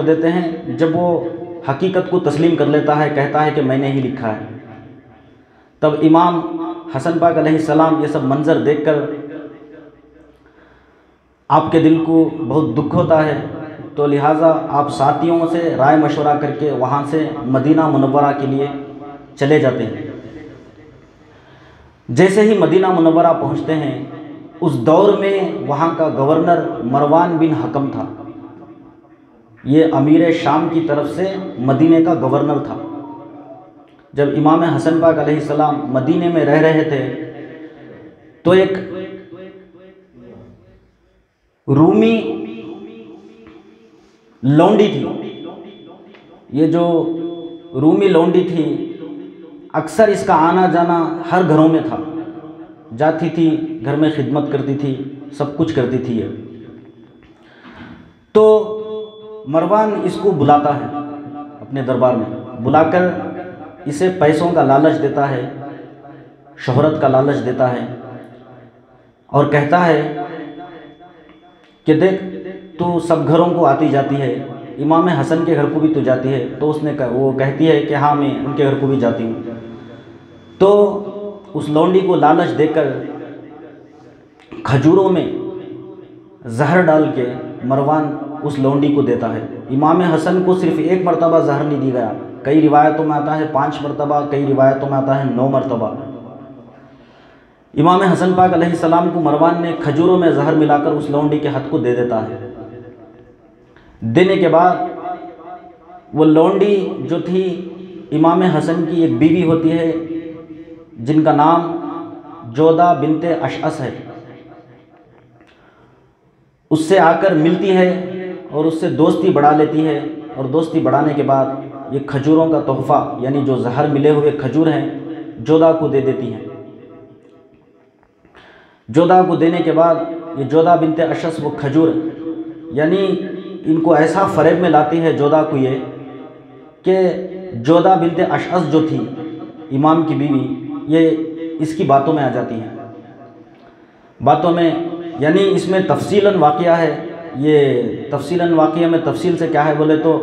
دیتے ہیں۔ جب وہ حقیقت کو تسلیم کر لیتا ہے، کہتا ہے کہ میں نے ہی لکھا ہے، تب امام حسن پاک علیہ السلام یہ سب منظر دیکھ کر آپ کے دل کو بہت دکھ ہوتا ہے، تو لہٰذا آپ ساتھیوں سے رائے مشورہ کر کے وہاں سے مدینہ منورہ کے لیے چلے جاتے ہیں۔ جیسے ہی مدینہ منورہ پہنچتے ہیں، اس دور میں وہاں کا گورنر مروان بن حکم تھا۔ یہ امیر شام کی طرف سے مدینے کا گورنر تھا۔ جب امام حسن پاک علیہ السلام مدینے میں رہ رہے تھے تو ایک رومی لونڈی تھی۔ یہ جو رومی لونڈی تھی اکثر اس کا آنا جانا ہر گھروں میں تھا، جاتی تھی، گھر میں خدمت کرتی تھی، سب کچھ کرتی تھی یہ۔ تو مروان اس کو بلاتا ہے اپنے دربار میں، بلا کر اسے پیسوں کا لالچ دیتا ہے، شہرت کا لالچ دیتا ہے، اور کہتا ہے کہ دیکھ تو سب گھروں کو آتی جاتی ہے، امام حسن کے گھر کو بھی تو جاتی ہے۔ تو وہ کہتی ہے کہ ہاں میں ان کے گھر کو بھی جاتی ہوں۔ تو اس لونڈی کو لالچ دے کر کھجوروں میں زہر ڈال کے مروان اس لونڈی کو دیتا ہے۔ امام حسن کو صرف ایک مرتبہ زہر نہیں دی گیا، کئی روایتوں میں آتا ہے 5 مرتبہ، کئی روایتوں میں آتا ہے 9 مرتبہ۔ امام حسن پاک علیہ السلام کو مروان نے کھجوروں میں زہر ملا کر اس لونڈی کے ہاتھ کو دے دیتا ہے۔ دینے کے بعد وہ لونڈی جو تھی امام حسن کی ایک بیوی ہوتی ہے جن کا نام جودہ بنت اشعث ہے، اس سے آ کر ملتی ہے اور اس سے دوستی بڑھا لیتی ہے، اور دوستی بڑھانے کے بعد یہ کھجوروں کا تحفہ یعنی جو زہر ملے ہوئے کھجور ہیں جودہ کو دے دیتی ہیں۔ جودہ کو دینے کے بعد یہ جودہ بنت اشعث وہ کھجور یعنی ان کو ایسا فریب میں لاتی ہے جودہ کو یہ کہ جودہ بنت اشعث جو تھی امام کی بیوی، یہ اس کی باتوں میں آ جاتی ہیں، باتوں میں، یعنی اس میں تفصیلاً واقعہ ہے۔ یہ تفصیلاً واقعہ میں تفصیل سے کیا ہے بولے تو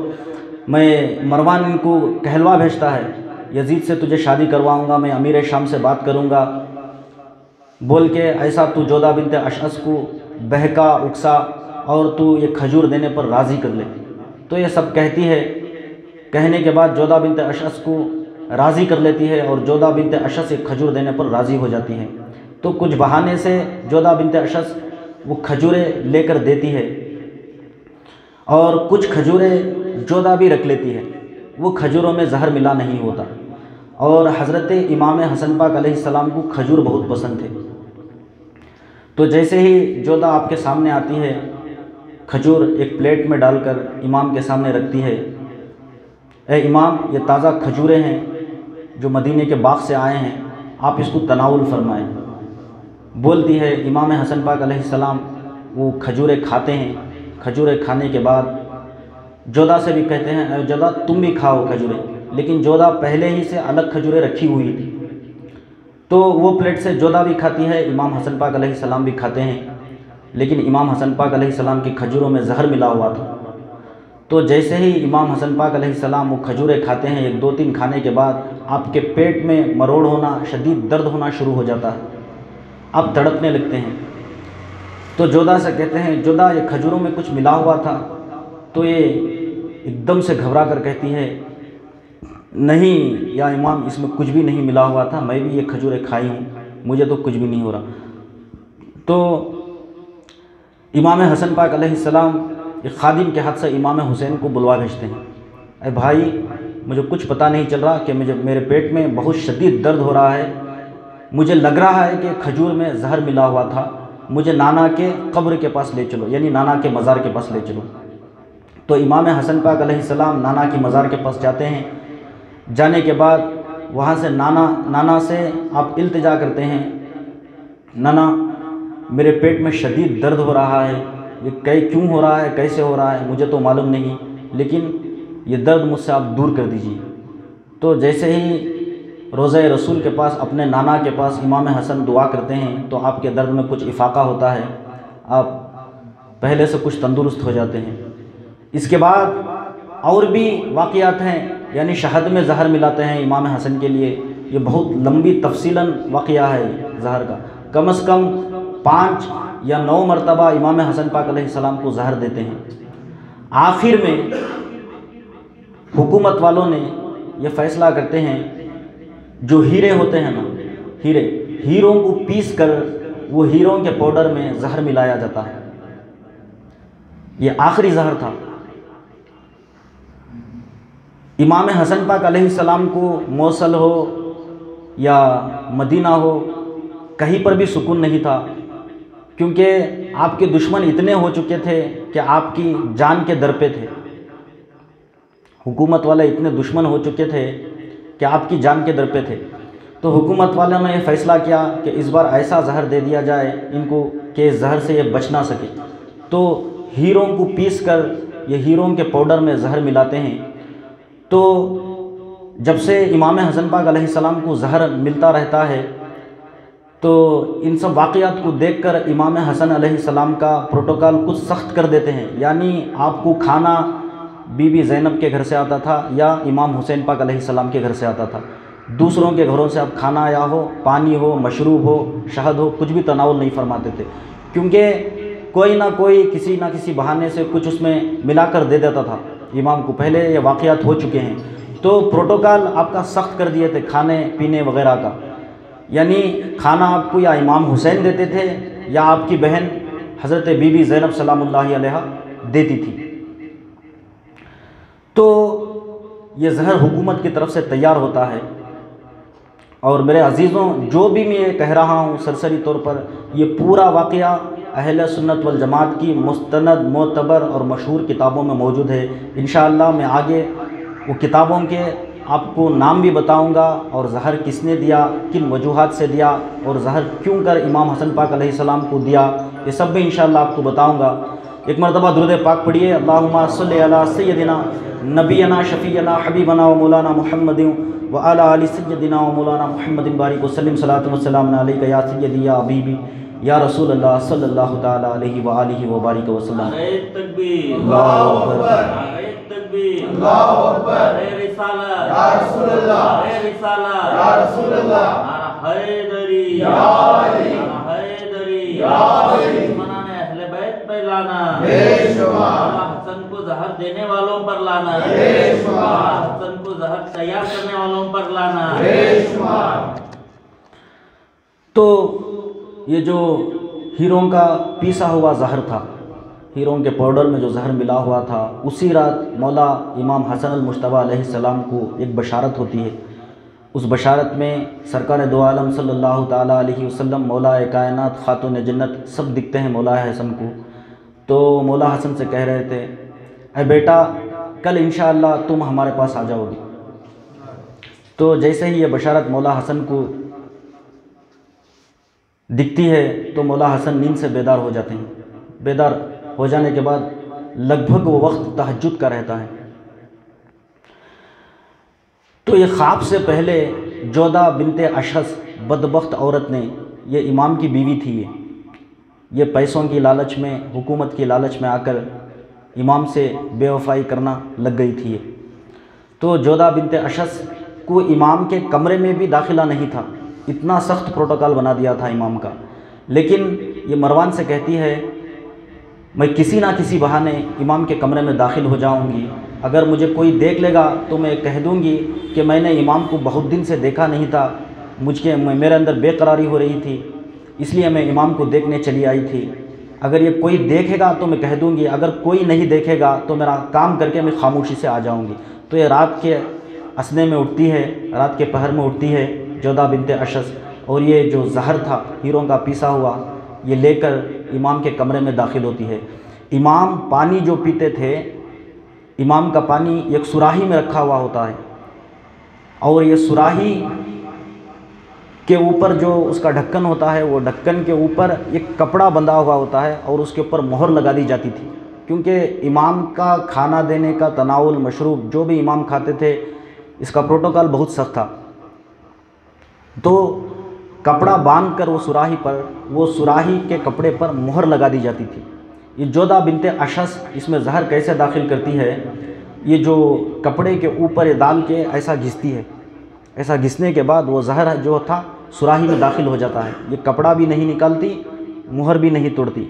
میں مروان ان کو کہلوا بھیجتا ہے یزید سے تجھے شادی کرواؤں گا، میں امیر شام سے بات کروں گا بول کے، ایسا تو جودہ بنت اشعث کو بہکا اکسا اور تو یہ کھجور دینے پر راضی کر لے۔ تو یہ سب کہتی ہے، کہنے کے بعد جودہ بنت اشعث کو راضی کر لیتی ہے اور جودہ بنت اشعث ایک کھجور دینے پر راضی ہو جاتی ہے۔ تو کچھ بہانے سے جودہ بنت اشعث وہ کھجوریں لے کر دیتی ہے اور کچھ کھجوریں جودہ بھی رکھ لیتی ہے، وہ کھجوروں میں زہر ملا نہیں ہوتا۔ اور حضرت امام حسن پاک علیہ السلام کو کھجور بہت پسند تھے، تو جیسے ہی جودہ آپ کے سامنے آتی ہے، کھجور ایک پلیٹ میں ڈال کر امام کے سامنے رکھتی ہے، اے امام یہ تازہ کھجوریں ہیں جو مدینے کے باغ سے آئے ہیں، آپ اس کو تناول فرمائیں۔ بولتی ہے، امام حسن پاک علیہ السلام وہ کھجوریں کھاتے ہیں، کھجوریں کھانے کے بعد جودہ سے بھی کہتے ہیں اے جودہ تم بھی کھاؤ کھجوریں، لیکن جودہ پہلے ہی سے الگ کھجوریں رکھی ہوئی تھی، تو وہ پلیٹ سے جودہ بھی کھاتی ہے، امام حسن پاک علیہ السلام بھی کھاتے ہیں، لیکن امام حسن پاک علیہ السلام کی کھجوروں میں زہر ملا ہوا تھا۔ تو جیسے ہی امام حسن پاک علیہ السلام وہ کھجوریں کھاتے ہیں، 1-2-3 کھانے کے بعد آپ کے پیٹ میں مروڑ ہونا، شدید درد ہونا شروع ہو جاتا ہے، آپ تڑپنے لگتے ہیں۔ تو جودہ سے کہتے ہیں جودہ یہ کھجوروں میں کچھ ملا ہوا تھا؟ تو یہ ایک دم سے گھبرا کر کہتی ہے نہیں یا امام اس میں کچھ بھی نہیں ملا ہوا تھا، میں بھی یہ کھجوریں کھائی ہوں، مجھے تو کچھ بھی نہیں ہو رہا۔ تو امام حسن پاک علیہ السلام ایک خادم کے ہاتھ سے امام حسین کو بلوا بھیجتے ہیں، اے بھائی مجھے کچھ پتہ نہیں چل رہا کہ میرے پیٹ میں بہت شدید درد ہو رہا ہے، مجھے لگ رہا ہے کہ کھجور میں زہر ملا ہوا تھا، مجھے نانا کے قبر کے پاس لے چلو، یعنی نانا کے مزار کے پاس لے چلو۔ تو امام حسن پاک علیہ السلام نانا کی مزار کے پاس جاتے ہیں، جانے کے بعد وہاں سے نانا سے آپ التجا کرتے ہیں، نانا میرے پیٹ میں شدید درد ہو رہا ہے، یہ کیوں ہو رہا ہے، کیسے ہو رہا ہے مجھے تو معلوم نہیں، لیکن یہ درد مجھ سے آپ دور کر دیجیے۔ تو جیسے ہی روضہ رسول کے پاس اپنے نانا کے پاس امام حسن دعا کرتے ہیں تو آپ کے درد میں کچھ افاقہ ہوتا ہے، آپ پہلے سے کچھ تندرست ہو جاتے ہیں۔ اس کے بعد اور بھی واقعات ہیں، یعنی شہد میں زہر ملاتے ہیں امام حسن کے لیے، یہ بہت لمبی تفصیلاً واقعہ ہے زہر کا، کم از کم 5 یا 9 مرتبہ امام حسن پاک علیہ السلام کو زہر دیتے ہیں۔ آخر میں حکومت والوں نے یہ فیصلہ کرتے ہیں، جو ہیرے ہوتے ہیں نا، ہیروں کو پیس کر وہ ہیروں کے پاؤڈر میں زہر ملایا جاتا ہے۔ یہ آخری زہر تھا۔ امام حسن پاک علیہ السلام کو موصل ہو یا مدینہ ہو، کہیں پر بھی سکون نہیں تھا، کیونکہ آپ کے دشمن اتنے ہو چکے تھے کہ آپ کی جان کے در پہ تھے۔ حکومت والے اتنے دشمن ہو چکے تھے کہ آپ کی جان کے در پہ تھے۔ تو حکومت والوں نے یہ فیصلہ کیا کہ اس بار ایسا زہر دے دیا جائے ان کو کہ اس زہر سے یہ بچ نہ سکے۔ تو ہیروں کو پیس کر یہ ہیروں کے پاؤڈر میں زہر ملاتے ہیں۔ تو جب سے امام حسن پاک علیہ السلام کو زہر ملتا رہتا ہے، تو ان سب واقعات کو دیکھ کر امام حسن علیہ السلام کا پروٹوکال کچھ سخت کر دیتے ہیں، یعنی آپ کو کھانا بی بی زینب کے گھر سے آتا تھا یا امام حسین پاک علیہ السلام کے گھر سے آتا تھا۔ دوسروں کے گھروں سے اب کھانا یا ہو، پانی ہو، مشروب ہو، شہد ہو، کچھ بھی تناول نہیں فرماتے تھے، کیونکہ کوئی نہ کوئی کسی نہ کسی بہانے سے کچھ اس میں ملا کر دے دیتا تھا امام کو۔ پہلے یہ واقعات ہو چکے ہیں، تو پروٹوکال آپ کا سخت کر دیے تھے کھانے پینے وغیرہ کا، یعنی کھانا آپ کو یا امام حسین دیتے تھے یا آپ کی بہن حضرت بی بی زینب سلام اللہ علیہا دیتی تھی۔ تو یہ زہر حکومت کی طرف سے تیار ہوتا ہے۔ اور میرے عزیزوں، جو بھی میں یہ کہہ رہا ہوں سرسری طور پر، یہ پورا واقعہ اہل سنت والجماعت کی مستند، معتبر اور مشہور کتابوں میں موجود ہے۔ انشاءاللہ میں آگے وہ کتابوں کے آپ کو نام بھی بتاؤں گا، اور زہر کس نے دیا، کن وجوہات سے دیا، اور زہر کیوں کر امام حسن پاک علیہ السلام کو دیا، یہ سب بھی انشاءاللہ آپ کو بتاؤں گا۔ ایک مرتبہ درود پاک پڑھیے، اللہم صلی علی سیدنا نبینا شفیعنا حبیبنا و مولانا محمد وعلی آل سیدنا و مولانا محمد بارک وسلم، صلاۃ و سلام علیک یا سیدی یا حبیبی یا رسول اللہ صلی اللہ تعالی علیہ وآلہ وبارک وسلم۔ نعرہ تکبیر، اللہ اکبر، نعرہ تکبیر، اللہ اکبر، نعرہ رسالت، یا رسول اللہ، نعرہ رسالت، یا رسول اللہ، نعرہ حیدری، یا علی، نعرہ حیدری، یا علی، دشمنان اہل بیت پر لانا، بے شمار، مولا حسن کو زہر دینے والوں پر لانا، بے شمار، مولا حسن کو زہر تیار کرنے والوں پر لانا، بے شمار۔ تو یہ جو ہیروں کا پیسا ہوا زہر تھا، ہیروں کے پاؤڈر میں جو زہر ملا ہوا تھا، اسی رات مولا امام حسن المجتبیٰ علیہ السلام کو ایک بشارت ہوتی ہے۔ اس بشارت میں سرکار دو عالم صلی اللہ تعالیٰ علیہ وسلم، مولا کائنات، خاتون جنت سب دکھتے ہیں مولا حسن کو۔ تو مولا حسن سے کہہ رہے تھے، اے بیٹا کل انشاءاللہ تم ہمارے پاس آ جاؤ گے۔ تو جیسے ہی یہ بشارت مولا حسن کو دکھتی ہے تو مولا حسن نیند سے بیدار ہو جاتے ہیں۔ بیدار ہو جانے کے بعد لگ بھگ وہ وقت تہجد کا رہتا ہے۔ تو یہ خواب سے پہلے جودہ بنت اشعث بدبخت عورت نے، یہ امام کی بیوی تھی، یہ پیسوں کی لالچ میں، حکومت کی لالچ میں آ کر امام سے بے وفائی کرنا لگ گئی تھی۔ تو جودہ بنت اشعث کو امام کے کمرے میں بھی داخلہ نہیں تھا، اتنا سخت پروٹوکال بنا دیا تھا امام کا۔ لیکن یہ مروان سے کہتی ہے، میں کسی نہ کسی بہانے امام کے کمرے میں داخل ہو جاؤں گی، اگر مجھے کوئی دیکھ لے گا تو میں کہہ دوں گی کہ میں نے امام کو بہت دن سے دیکھا نہیں تھا، میرے اندر بے قراری ہو رہی تھی، اس لیے میں امام کو دیکھنے چلی آئی تھی۔ اگر یہ کوئی دیکھے گا تو میں کہہ دوں گی، اگر کوئی نہیں دیکھے گا تو میرا کام کر کے میں خاموشی سے آ جاؤں گی۔ تو یہ رات کے اسنے میں اٹھتی ہے، رات کے پہر میں اٹھتی ہے جودہ بنت اشعث، اور یہ جو زہر تھا ہیروں کا پیسا ہوا یہ لے کر امام کے کمرے میں داخل ہوتی ہے۔ امام پانی جو پیتے تھے، امام کا پانی ایک سراہی میں رکھا ہوا ہوتا ہے، اور یہ سراہی کے اوپر جو اس کا ڈھکن ہوتا ہے، وہ ڈھکن کے اوپر ایک کپڑا بندھا ہوا ہوتا ہے، اور اس کے اوپر مہر لگا دی جاتی تھی، کیونکہ امام کا کھانا دینے کا تناول، مشروب جو بھی امام کھاتے تھے، اس کا پروٹوکال بہت سخت تھا۔ تو کپڑا باندھ کر وہ سراہی کے کپڑے پر مہر لگا دی جاتی تھی۔ یہ جودہ بنت اشعث اس میں زہر کیسے داخل کرتی ہے، یہ جو کپڑے کے اوپر ڈال کے ایسا گھستی ہے، ایسا گھسنے کے بعد وہ زہر جو تھا سراہی میں داخل ہو جاتا ہے، یہ کپڑا بھی نہیں نکالتی مہر بھی نہیں توڑتی،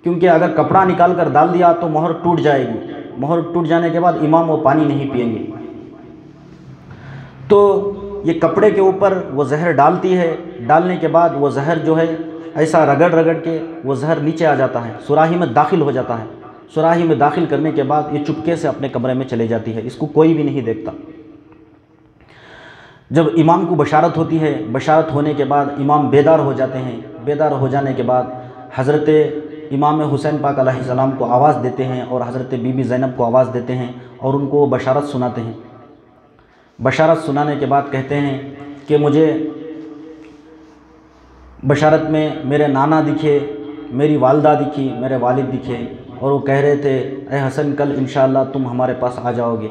کیونکہ اگر کپڑا نکال کر ڈال دیا تو مہر ٹوٹ جائے گی، مہر ٹوٹ جانے کے بعد امام وہ پانی نہیں پئیں گے۔ تو یہ کپڑے کے اوپر وہ زہر ڈالتی ہے، ڈالنے کے بعد وہ زہر جو ہے ایسا رگڑ رگڑ کے وہ زہر نیچے آ جاتا ہے، سراہی میں داخل ہو جاتا ہے۔ سراہی میں داخل کرنے کے بعد یہ چپکے سے اپنے کمرے میں چلے جاتی ہے، اس کو کوئی بھی نہیں دیکھتا۔ جب امام کو بشارت ہوتی ہے، بشارت ہونے کے بعد امام بیدار ہو جاتے ہیں، بیدار ہو جانے کے بعد حضرت امام حسین پاک علیہ السلام کو آواز دیتے ہیں اور حضرت بی بی زینب کو آواز دیتے ہیں اور ان کو بشارت سناتے ہیں۔ بشارت سنانے کے بعد کہتے ہیں کہ مجھے بشارت میں میرے نانا دکھے، میری والدہ دکھی، میرے والد دکھے، اور وہ کہہ رہے تھے اے حسن کل انشاءاللہ تم ہمارے پاس آ جاؤ گے۔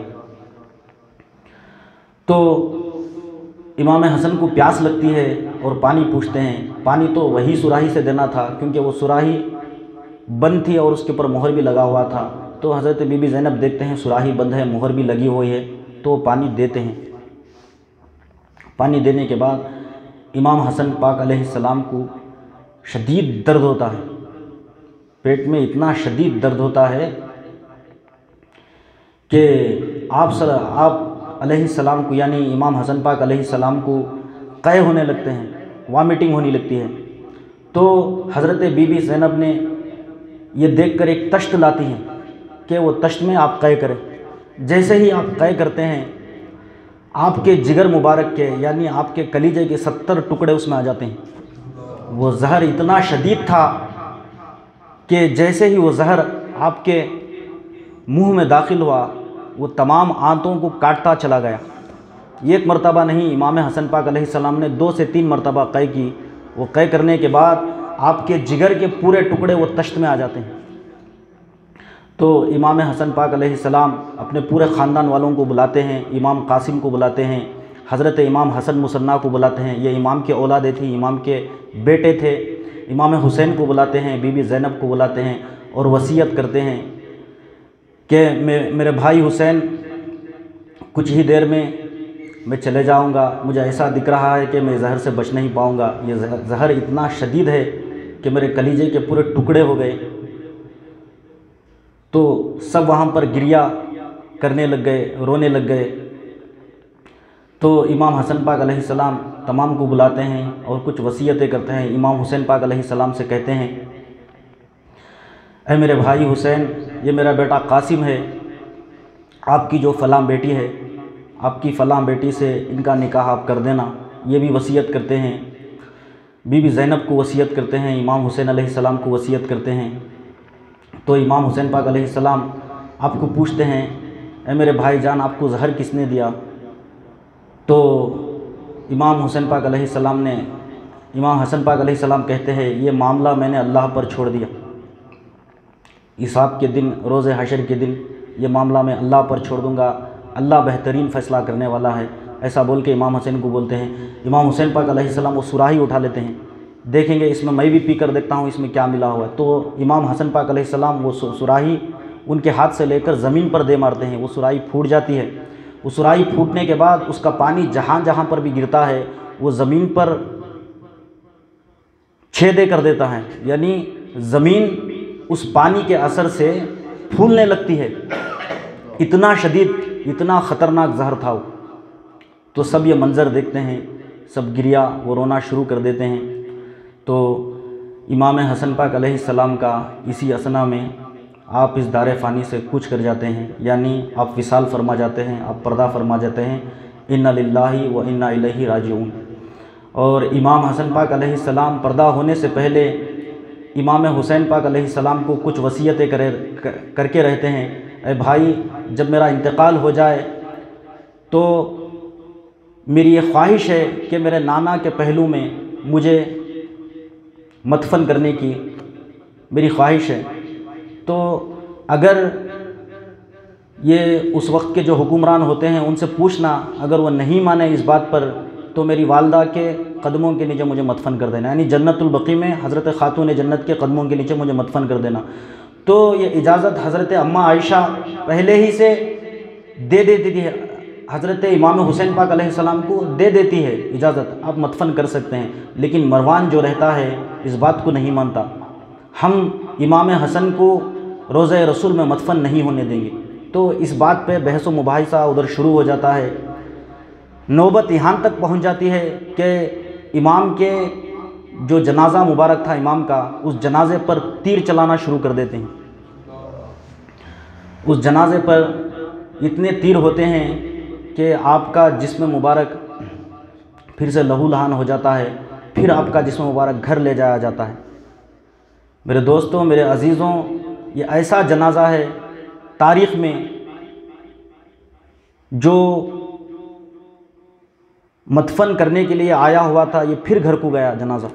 تو امام حسن کو پیاس لگتی ہے اور پانی پوچھتے ہیں، پانی تو وہی سراہی سے دینا تھا کیونکہ وہ سراہی بند تھی اور اس کے اوپر مہر بھی لگا ہوا تھا۔ تو حضرت بی بی زینب دیکھتے ہیں سراہی بند ہے، مہر بھی لگی ہوئی ہے، تو پانی دیتے ہیں۔ پانی دینے کے بعد امام حسن پاک علیہ السلام کو شدید درد ہوتا ہے، پیٹ میں اتنا شدید درد ہوتا ہے کہ آپ علیہ السلام کو یعنی امام حسن پاک علیہ السلام کو قے ہونے لگتے ہیں، وامٹنگ ہونے لگتی ہے۔ تو حضرت بی بی زینب نے یہ دیکھ کر ایک تشت لاتی ہیں کہ وہ تشت میں آپ قے کریں۔ جیسے ہی آپ قے کرتے ہیں، آپ کے جگر مبارک کے یعنی آپ کے کلیجے کے 70 ٹکڑے اس میں آ جاتے ہیں۔ وہ زہر اتنا شدید تھا کہ جیسے ہی وہ زہر آپ کے منہ میں داخل ہوا، وہ تمام آنتوں کو کاٹتا چلا گیا۔ ایک مرتبہ نہیں، امام حسن پاک علیہ السلام نے 2 سے 3 مرتبہ قے کی۔ وہ قے کرنے کے بعد آپ کے جگر کے پورے ٹکڑے وہ تشت میں آ جاتے ہیں۔ تو امام حسن پاک علیہ السلام اپنے پورے خاندان والوں کو بلاتے ہیں، امام قاسم کو بلاتے ہیں، حضرت امام حسن مصنع کو بلاتے ہیں، یہ امام کے اولادیں تھیں، امام کے بیٹے تھے، امام حسین کو بلاتے ہیں، بی بی زینب کو بلاتے ہیں اور وصیت کرتے ہیں کہ میرے بھائی حسین کچھ ہی دیر میں چلے جاؤں گا، مجھے ایسا دکھ رہا ہے کہ میں زہر سے بچ نہیں پاؤں گا، یہ زہر اتنا شدید ہے کہ میرے کلیجے کے پورے ٹکڑے ہو گئے۔ تو سب وہاں پر گریہ کرنے لگ گئے، رونے لگ گئے۔ تو امام حسن پاک علیہ السلام تمام کو بلاتے ہیں اور کچھ وصیتیں کرتے ہیں۔ امام حسین پاک علیہ السلام سے کہتے ہیں اے میرے بھائی حسین، یہ میرا بیٹا قاسم ہے، آپ کی جو فلاں بیٹی ہے، آپ کی فلاں بیٹی سے ان کا نکاح آپ کر دینا۔ یہ بھی وصیت کرتے ہیں۔ بی بی زینب کو وصیت کرتے ہیں، امام حسین علیہ السلام کو وصیت کرتے ہیں۔ تو امام حسین پاک علیہ السلام آپ کو پوچھتے ہیں اے میرے بھائی جان، آپ کو زہر کس نے دیا؟ تو امام حسین پاک علیہ السلام نے امام حسن پاک علیہ السلام کہتے ہیں یہ معاملہ میں نے اللہ پر چھوڑ دیا، حساب کے دن، روز حشر کے دن یہ معاملہ میں اللہ پر چھوڑ دوں گا، اللہ بہترین فیصلہ کرنے والا ہے، ایسا بول کے امام حسین کو بولتے ہیں۔ امام حسین پاک علیہ السلام وہ سراہی اٹھا لیتے ہیں، دیکھیں گے اس میں بھی پی کر دیکھتا ہوں اس میں کیا ملا ہوا ہے۔ تو امام حسن پاک علیہ السلام وہ سراہی ان کے ہاتھ سے لے کر زمین پر دے مارتے ہیں، وہ سراہی پھوٹ جاتی ہے۔ وہ سراہی پھوٹنے کے بعد اس کا پانی جہاں جہاں پر بھی گرتا ہے وہ زمین پر چھیدے کر دیتا ہے، یعنی زمین اس پانی کے اثر سے پھولنے لگتی ہے۔ اتنا شدید، اتنا خطرناک زہر تھا وہ۔ تو سب یہ منظر دیکھتے ہیں، سب گریہ وہ رونا شروع کر دیتے ہیں۔ تو امام حسن پاک علیہ السلام کا اسی اثنا میں آپ اس دار فانی سے کوچ کر جاتے ہیں، یعنی آپ وصال فرما جاتے ہیں، آپ پردہ فرما جاتے ہیں، انا للہ و انا الیہ راجعون۔ اور امام حسن پاک علیہ السلام پردہ ہونے سے پہلے امام حسین پاک علیہ السلام کو کچھ وصیتیں کر کے رہتے ہیں، اے بھائی جب میرا انتقال ہو جائے تو میری یہ خواہش ہے کہ میرے نانا کے پہلو میں مجھے مدفن کرنے کی میری خواہش ہے۔ تو اگر یہ اس وقت کے جو حکمران ہوتے ہیں ان سے پوچھنا، اگر وہ نہیں مانے اس بات پر تو میری والدہ کے قدموں کے نیچے مجھے مدفن کر دینا، یعنی جنت البقیع میں حضرت خاتون جنت کے قدموں کے نیچے مجھے مدفن کر دینا۔ تو یہ اجازت حضرت اماں عائشہ پہلے ہی سے دے دیتی تھی، حضرت امام حسین پاک علیہ السلام کو دے دیتی ہے اجازت، آپ مدفن کر سکتے ہیں، لیکن مروان جو رہتا ہے اس بات کو نہیں مانتا۔ ہم امام حسن کو روضہ رسول میں مدفن نہیں ہونے دیں گے۔ تو اس بات پہ بحث و مباحثہ ادھر شروع ہو جاتا ہے۔ نوبت یہاں تک پہنچ جاتی ہے کہ امام کے جو جنازہ مبارک تھا امام کا، اس جنازے پر تیر چلانا شروع کر دیتے ہیں۔ اس جنازے پر اتنے تیر ہوتے ہیں کہ آپ کا جسم مبارک پھر سے لہو لہان ہو جاتا ہے، پھر آپ کا جسم مبارک گھر لے جایا جاتا ہے۔ میرے دوستوں، میرے عزیزوں، یہ ایسا جنازہ ہے تاریخ میں جو مدفن کرنے کے لیے آیا ہوا تھا، یہ پھر گھر کو گیا جنازہ۔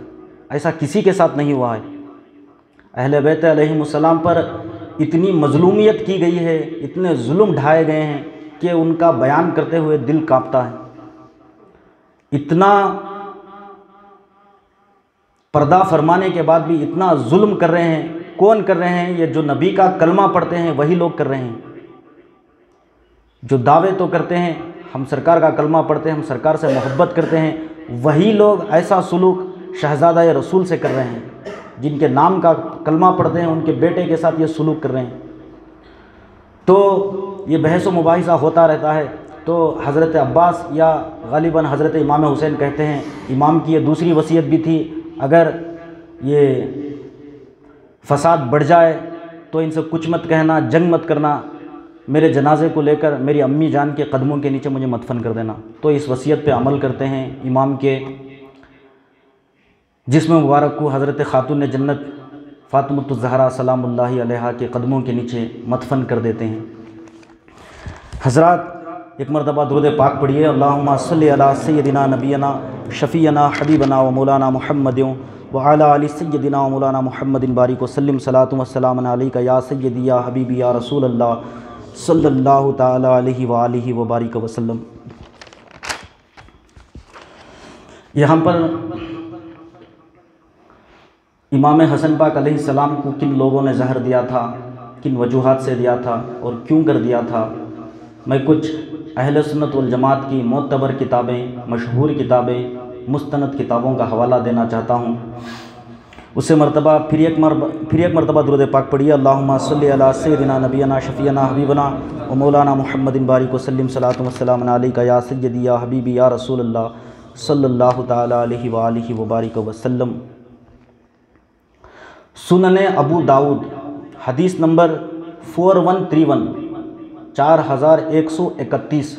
ایسا کسی کے ساتھ نہیں ہوا ہے۔ اہل بیت علیہم السلام پر اتنی مظلومیت کی گئی ہے، اتنے ظلم ڈھائے گئے ہیں کہ ان کا بیان کرتے ہوئے دل کانپتا ہے۔ اتنا پردہ فرمانے کے بعد بھی اتنا ظلم کر رہے ہیں۔ کون کر رہے ہیں؟ یہ جو نبی کا کلمہ پڑھتے ہیں وہی لوگ کر رہے ہیں۔ جو دعوے تو کرتے ہیں ہم سرکار کا کلمہ پڑھتے ہیں، ہم سرکار سے محبت کرتے ہیں، وہی لوگ ایسا سلوک شہزادہ رسول سے کر رہے ہیں۔ جن کے نام کا کلمہ پڑھتے ہیں ان کے بیٹے کے ساتھ یہ سلوک کر رہے ہیں۔ تو یہ بحث و مباحثہ ہوتا رہتا ہے۔ تو حضرت عباس یا غالباً حضرت امام حسین کہتے ہیں، امام کی یہ دوسری وصیت بھی تھی، اگر یہ فساد بڑھ جائے تو ان سے کچھ مت کہنا، جنگ مت کرنا، میرے جنازے کو لے کر میری امی جان کے قدموں کے نیچے مجھے مدفن کر دینا۔ تو اس وصیت پہ عمل کرتے ہیں۔ امام کے جسم مبارک کو حضرت خاتون جنت فاطمۃ الزہرا سلام اللہ علیہا کے قدموں کے نیچے مدفن کر دیتے ہیں۔ حضرات، ایک مرتبہ درود پاک پڑھیے، اللہم صلی علی سیدنا نبینا شفیعنا حبیبنا و مولانا محمد وعلی آل سیدنا و مولانا محمد بارک وسلم، صلاۃ و سلام علیک یا سیدی یا حبیبی یا رسول اللہ صلی اللہ تعالی علیہ وآلہ وبارک وسلم۔ یہاں پر امام حسن پاک علیہ السلام کو کن لوگوں نے زہر دیا تھا، کن وجوہات سے دیا تھا اور کیوں کر دیا تھا، میں کچھ اہل سنت والجماعت کی معتبر کتابیں، مشہور کتابیں، مستند کتابوں کا حوالہ دینا چاہتا ہوں۔ اس سے مرتبہ پھر ایک مرتبہ درود پاک پڑھیے، اللہم صلی علی سیدنا نبینا شفیعنا حبیبنا و مولانا محمد بارک وسلم، صلاۃ و سلام علیک یا سیدی یا حبیبی یا رسول اللہ صلی اللہ تعالی علیہ وآلہ وبارک وسلم۔ سنن ابو داؤد حدیث نمبر 4131 4131،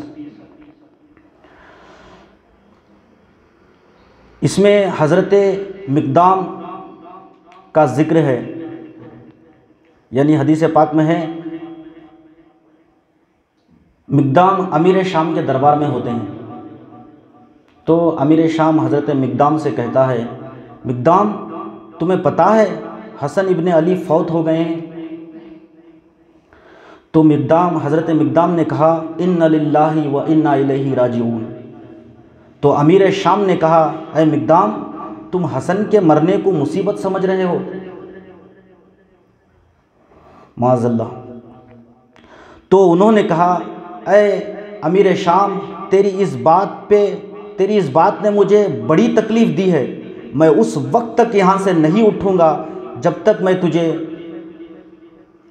اس میں حضرت مقدام کا ذکر ہے، یعنی حدیث پاک میں ہے مقدام امیر شام کے دربار میں ہوتے ہیں۔ تو امیر شام حضرت مقدام سے کہتا ہے، مقدام تمہیں پتہ ہے حسن ابن علی فوت ہو گئے ہیں؟ تو حضرت مقدام نے کہا، ان للہ و انا الیہ راجعون۔ تو امیر شام نے کہا، اے مقدام تم حسن کے مرنے کو مصیبت سمجھ رہے ہو؟ معاذ اللہ۔ تو انہوں نے کہا، اے امیر شام تیری اس بات نے مجھے بڑی تکلیف دی ہے، میں اس وقت تک یہاں سے نہیں اٹھوں گا جب تک میں تجھے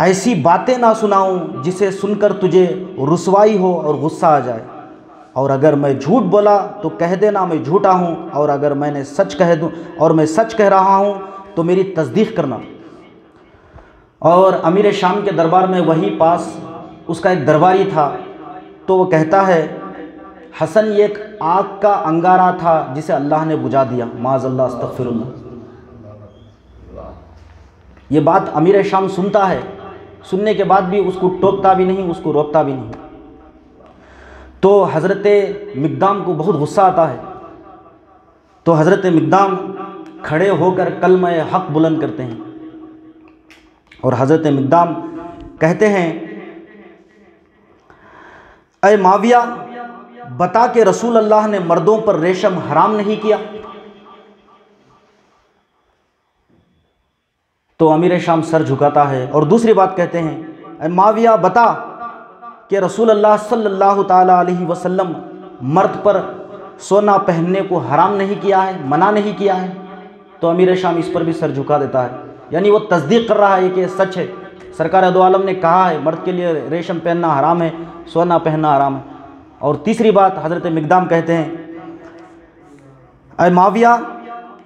ایسی باتیں نہ سناؤں جسے سن کر تجھے رسوائی ہو اور غصہ آ جائے، اور اگر میں جھوٹ بولا تو کہہ دینا میں جھوٹا ہوں، اور اگر میں نے سچ کہہ دوں اور میں سچ کہہ رہا ہوں تو میری تصدیق کرنا۔ اور امیر شام کے دربار میں وہی پاس اس کا ایک درباری تھا، تو وہ کہتا ہے، حسن یہ ایک آگ کا انگارہ تھا جسے اللہ نے بجھا دیا، معاذ اللہ استغفر اللہ۔ یہ بات امیر شام سنتا ہے، سننے کے بعد بھی اس کو ٹوکتا بھی نہیں، اس کو روکتا بھی نہیں۔ تو حضرت مقدام کو بہت غصہ آتا ہے، تو حضرت مقدام کھڑے ہو کر کلمہ حق بلند کرتے ہیں، اور حضرت مقدام کہتے ہیں، اے معاویہ بتا کہ رسول اللہ نے مردوں پر ریشم حرام نہیں کیا؟ تو امیر شام سر جھکاتا ہے، اور دوسری بات کہتے ہیں، اے معاویہ بتا کہ رسول اللہ صلی اللہ تعالی علیہ وسلم مرد پر سونا پہننے کو حرام نہیں کیا ہے، منع نہیں کیا ہے؟ تو امیر شام اس پر بھی سر جھکا دیتا ہے۔ یعنی وہ تصدیق کر رہا ہے کہ یہ سچ ہے، سرکار دو عالم نے کہا ہے مرد کے لیے ریشم پہننا حرام ہے، سونا پہننا حرام ہے۔ اور تیسری بات حضرت مقدام کہتے ہیں، اے معاویہ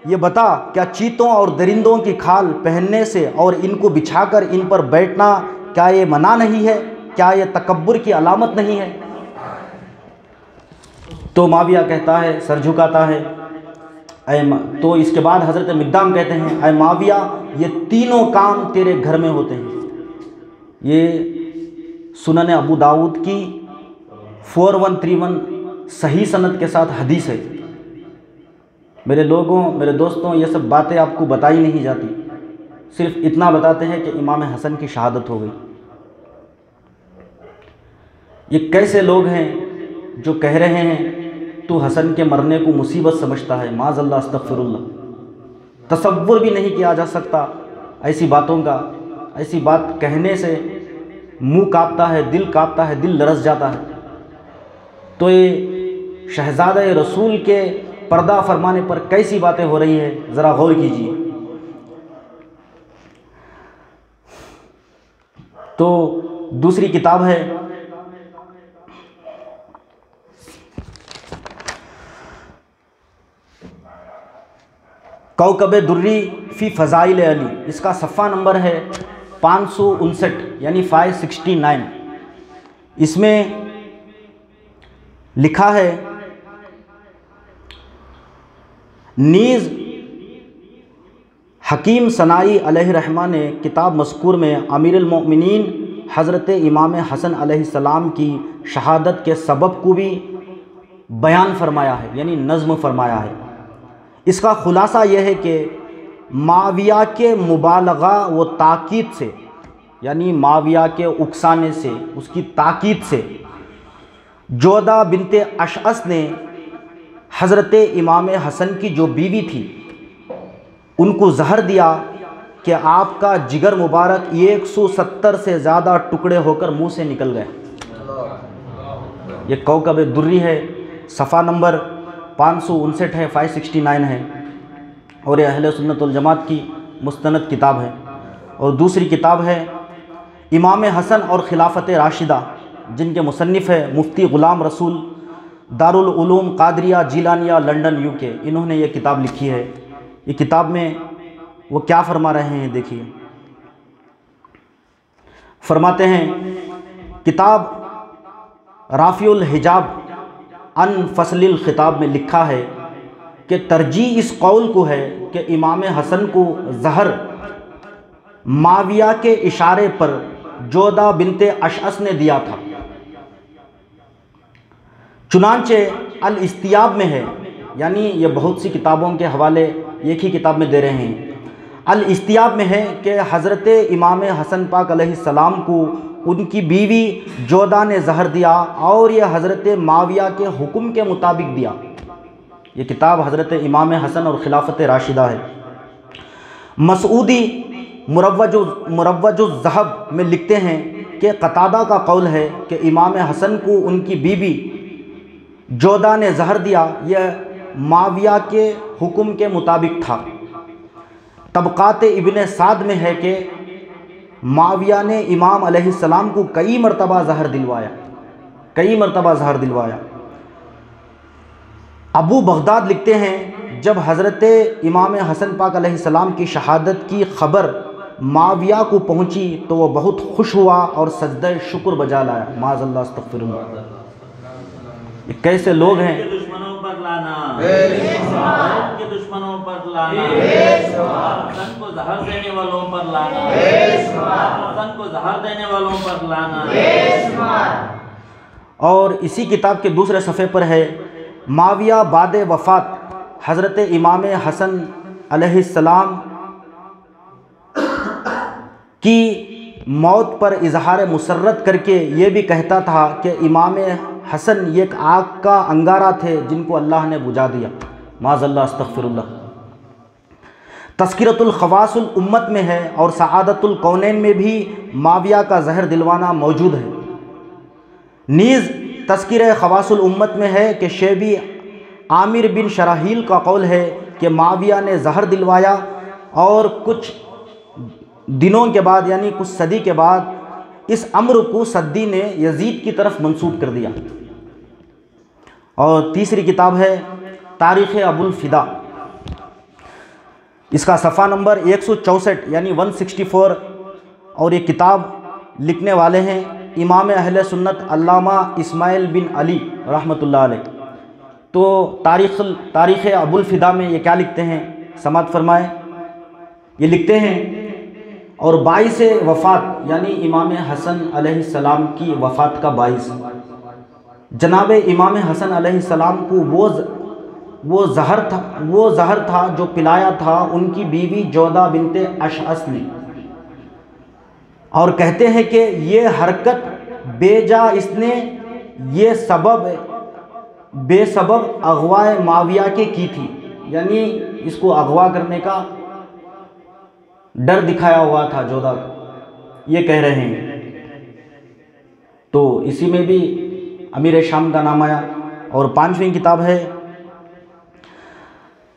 یہ بتا کیا چیتوں اور درندوں کی کھال پہننے سے اور ان کو بچھا کر ان پر بیٹھنا کیا یہ منع نہیں ہے؟ کیا یہ تکبر کی علامت نہیں ہے؟ تو معاویہ کہتا ہے، سر جھکاتا ہے، تو اس کے بعد حضرت مقدام کہتے ہیں، اے معاویہ یہ تینوں کام تیرے گھر میں ہوتے ہیں۔ یہ سنن ابو داؤد کی 4131 صحیح سند کے ساتھ حدیث ہے۔ میرے لوگوں، میرے دوستوں، یہ سب باتیں آپ کو بتائی نہیں جاتی، صرف اتنا بتاتے ہیں کہ امام حسن کی شہادت ہو گئی۔ یہ کیسے لوگ ہیں جو کہہ رہے ہیں تو حسن کے مرنے کو مصیبت سمجھتا ہے؟ معاذ اللہ، استغفر اللہ۔ تصور بھی نہیں کیا جا سکتا ایسی باتوں کا۔ ایسی بات کہنے سے منہ کانپتا ہے، دل کانپتا ہے، دل لرز جاتا ہے۔ تو یہ شہزادہ رسول کے پردہ فرمانے پر کیسی باتیں ہو رہی ہیں، ذرا غور کیجیے۔ تو دوسری کتاب ہے کوكب دری فی فضائل علی، اس کا صفحہ نمبر ہے 559 یعنی 569۔ اس میں لکھا ہے، نیز حکیم ثنائی علیہ رحمہ نے کتاب مذکور میں امیر المؤمنین حضرت امام حسن علیہ السلام کی شہادت کے سبب کو بھی بیان فرمایا ہے، یعنی نظم فرمایا ہے۔ اس کا خلاصہ یہ ہے کہ معاویہ کے مبالغہ و تاکید سے، یعنی معاویہ کے اکسانے سے، اس کی تاکید سے جودہ بنت اشعث نے حضرت امام حسن کی جو بیوی تھی ان کو زہر دیا کہ آپ کا جگر مبارک 170 سے زیادہ ٹکڑے ہو کر منہ سے نکل گئے۔ یہ کوكب دری ہے، صفحہ نمبر 559 ہے، 569 ہے، اور یہ اہل سنت والجماعت کی مستند کتاب ہے۔ اور دوسری کتاب ہے امام حسن اور خلافت راشدہ، جن کے مصنف ہے مفتی غلام رسول، دارالعلوم قادریہ جیلانیہ، لنڈن UK۔ انہوں نے یہ کتاب لکھی ہے۔ یہ کتاب میں وہ کیا فرما رہے ہیں دیکھیے۔ فرماتے ہیں، کتاب رافع الحجاب ان فصل الخطاب میں لکھا ہے کہ ترجیح اس قول کو ہے کہ امام حسن کو زہر معاویہ کے اشارے پر جودہ بنت اشعث نے دیا تھا۔ چنانچہ الاستیاب میں ہے، یعنی یہ بہت سی کتابوں کے حوالے ایک ہی کتاب میں دے رہے ہیں۔ الاستیاب میں ہے کہ حضرت امام حسن پاک علیہ السلام کو ان کی بیوی جودہ نے زہر دیا، اور یہ حضرت معاویہ کے حکم کے مطابق دیا۔ یہ کتاب حضرت امام حسن اور خلافت راشدہ ہے۔ مسعودی مروج الذہب میں لکھتے ہیں کہ قتادہ کا قول ہے کہ امام حسن کو ان کی بیوی جودہ نے زہر دیا، یہ معاویہ کے حکم کے مطابق تھا۔ طبقات ابن سعد میں ہے کہ معاویہ نے امام علیہ السلام کو کئی مرتبہ زہر دلوایا۔ ابو بغداد لکھتے ہیں، جب حضرت امام حسن پاک علیہ السلام کی شہادت کی خبر معاویہ کو پہنچی تو وہ بہت خوش ہوا اور سجدہ شکر بجا لایا۔ معاذ اللہ، استغفر اللہ۔ یہ کیسے لوگ ہیں؟ دشمنوں پر لانا، بے کے دشمنوں پر لانا، شمار، حسن کو زہر دینے والوں پر لانا، بے شمار، حسن کو زہر دینے والوں پر لانا۔ بے شمار۔ اور اسی کتاب کے دوسرے صفحے پر ہے، معاویہ بعد وفات حضرت امام حسن علیہ السلام کی موت پر اظہار مسرت کر کے یہ بھی کہتا تھا کہ امام حسن ایک آگ کا انگارہ تھے جن کو اللہ نے بجھا دیا۔ معاذ اللہ، استغفر اللہ۔ تذکرۃ الخواص الامت میں ہے، اور سعادت الکونین میں بھی معاویہ کا زہر دلوانا موجود ہے۔ نیز تذکرہ خواص الامت میں ہے کہ شیبی عامر بن شراحیل کا قول ہے کہ معاویہ نے زہر دلوایا، اور کچھ دنوں کے بعد یعنی کچھ صدی کے بعد اس امر کو سدی نے یزید کی طرف منسوب کر دیا۔ اور تیسری کتاب ہے تاریخ ابو الفدا، اس کا صفحہ نمبر 164 یعنی 164، اور یہ کتاب لکھنے والے ہیں امام اہل سنت علامہ اسماعیل بن علی رحمۃ اللہ علیہ۔ تو تاریخ ابو الفدا میں یہ کیا لکھتے ہیں، سماعت فرمائے۔ یہ لکھتے ہیں اور باعث وفات یعنی امام حسن علیہ السلام کی وفات کا باعث جناب امام حسن علیہ السلام کو وہ زہر تھا جو پلایا تھا ان کی بیوی جودہ بنت اشعث نے، اور کہتے ہیں کہ یہ حرکت بے جا اس نے یہ بے سبب اغوائے معاویہ کے کی تھی، یعنی اس کو اغوا کرنے کا ڈر دکھایا ہوا تھا جودہ کو، یہ کہہ رہے ہیں۔ تو اسی میں بھی امیر شام کا نام آیا۔ اور 5ویں کتاب ہے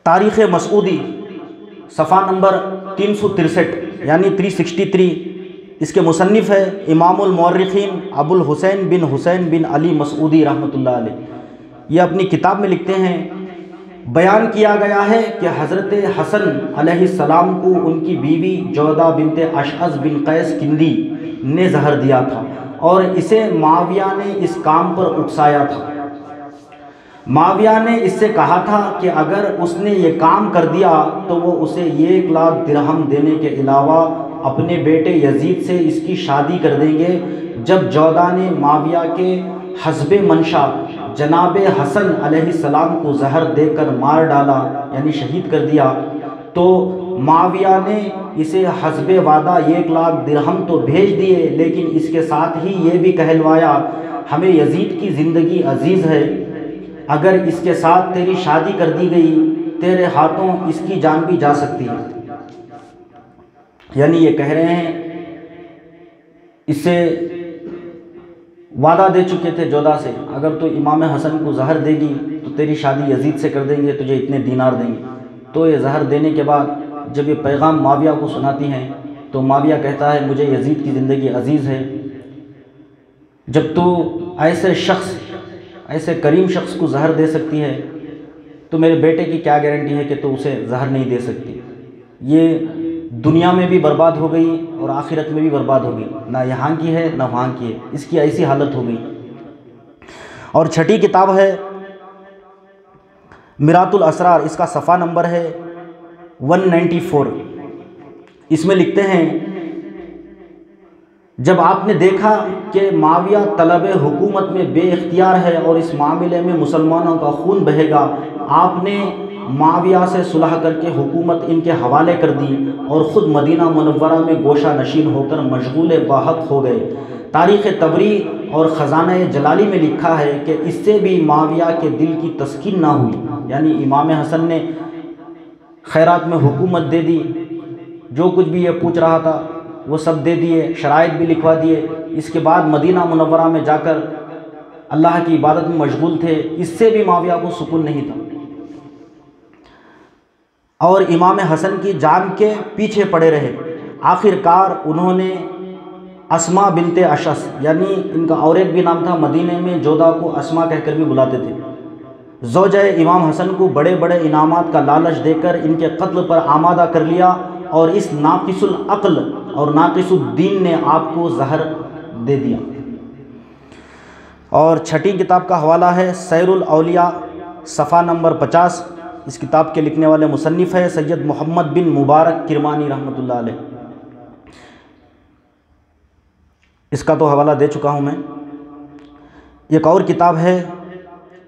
تاریخ مسعودی، صفحہ نمبر 363 یعنی 363، اس کے مصنف ہے امام المؤرخین ابو الحسین بن حسین بن علی مسعودی رحمۃ اللہ علیہ۔ یہ اپنی کتاب میں لکھتے ہیں بیان کیا گیا ہے کہ حضرت حسن علیہ السلام کو ان کی بیوی جودہ بنت اشعث بن قیس کندی نے زہر دیا تھا اور اسے معاویہ نے اس کام پر اکسایا تھا۔ معاویہ نے اس سے کہا تھا کہ اگر اس نے یہ کام کر دیا تو وہ اسے 1,00,000 درہم دینے کے علاوہ اپنے بیٹے یزید سے اس کی شادی کر دیں گے۔ جب جودہ نے معاویہ کے حسب منشا جناب حسن علیہ السلام کو زہر دے کر مار ڈالا یعنی شہید کر دیا تو معاویہ نے اسے حسب وعدہ 1,00,000 درہم تو بھیج دیے، لیکن اس کے ساتھ ہی یہ بھی کہلوایا ہمیں یزید کی زندگی عزیز ہے، اگر اس کے ساتھ تیری شادی کر دی گئی تیرے ہاتھوں اس کی جان بھی جا سکتی ہے۔ یعنی یہ کہہ رہے ہیں اس سے وعدہ دے چکے تھے جودہ سے، اگر تو امام حسن کو زہر دے گی تو تیری شادی یزید سے کر دیں گے، تجھے اتنے دینار دیں گے۔ تو یہ زہر دینے کے بعد جب یہ پیغام معاویہ کو سناتی ہیں تو معاویہ کہتا ہے مجھے یزید کی زندگی عزیز ہے، جب تو ایسے کریم شخص کو زہر دے سکتی ہے تو میرے بیٹے کی کیا گارنٹی ہے کہ تو اسے زہر نہیں دے سکتی۔ یہ دنیا میں بھی برباد ہو گئی اور آخرت میں بھی برباد ہو گئی، نہ یہاں کی ہے نہ وہاں کی ہے، اس کی ایسی حالت ہو گئی۔ اور 6ٹھی کتاب ہے میرات الاسرار، اس کا صفحہ نمبر ہے 194، اس میں لکھتے ہیں جب آپ نے دیکھا کہ معاویہ طلب حکومت میں بے اختیار ہے اور اس معاملے میں مسلمانوں کا خون بہے گا، آپ نے معاویہ سے صلح کر کے حکومت ان کے حوالے کر دی اور خود مدینہ منورہ میں گوشہ نشین ہو کر مشغول باحق ہو گئے۔ تاریخ طبری اور خزانہ جلالی میں لکھا ہے کہ اس سے بھی معاویہ کے دل کی تسکین نہ ہوئی، یعنی امام حسن نے خیرات میں حکومت دے دی، جو کچھ بھی یہ پوچھ رہا تھا وہ سب دے دیے، شرائط بھی لکھوا دیے، اس کے بعد مدینہ منورہ میں جا کر اللہ کی عبادت میں مشغول تھے، اس سے بھی معاویہ کو سکون نہیں تھا، اور امام حسن کی جان کے پیچھے پڑے رہے۔ آخر کار انہوں نے اسما بنت اشعث، یعنی ان کا اور ایک بھی نام تھا، مدینے میں جودہ کو اسما کہہ کر بھی بلاتے تھے، زوجہ امام حسن کو بڑے بڑے انعامات کا لالچ دے کر ان کے قتل پر آمادہ کر لیا، اور اس ناقص العقل اور ناقص الدین نے آپ کو زہر دے دیا۔ اور 6ٹھی کتاب کا حوالہ ہے سیر الاولیاء، صفحہ نمبر 50، اس کتاب کے لکھنے والے مصنف ہے سید محمد بن مبارک کرمانی رحمۃ اللہ علیہ۔ اس کا تو حوالہ دے چکا ہوں میں۔ ایک اور کتاب ہے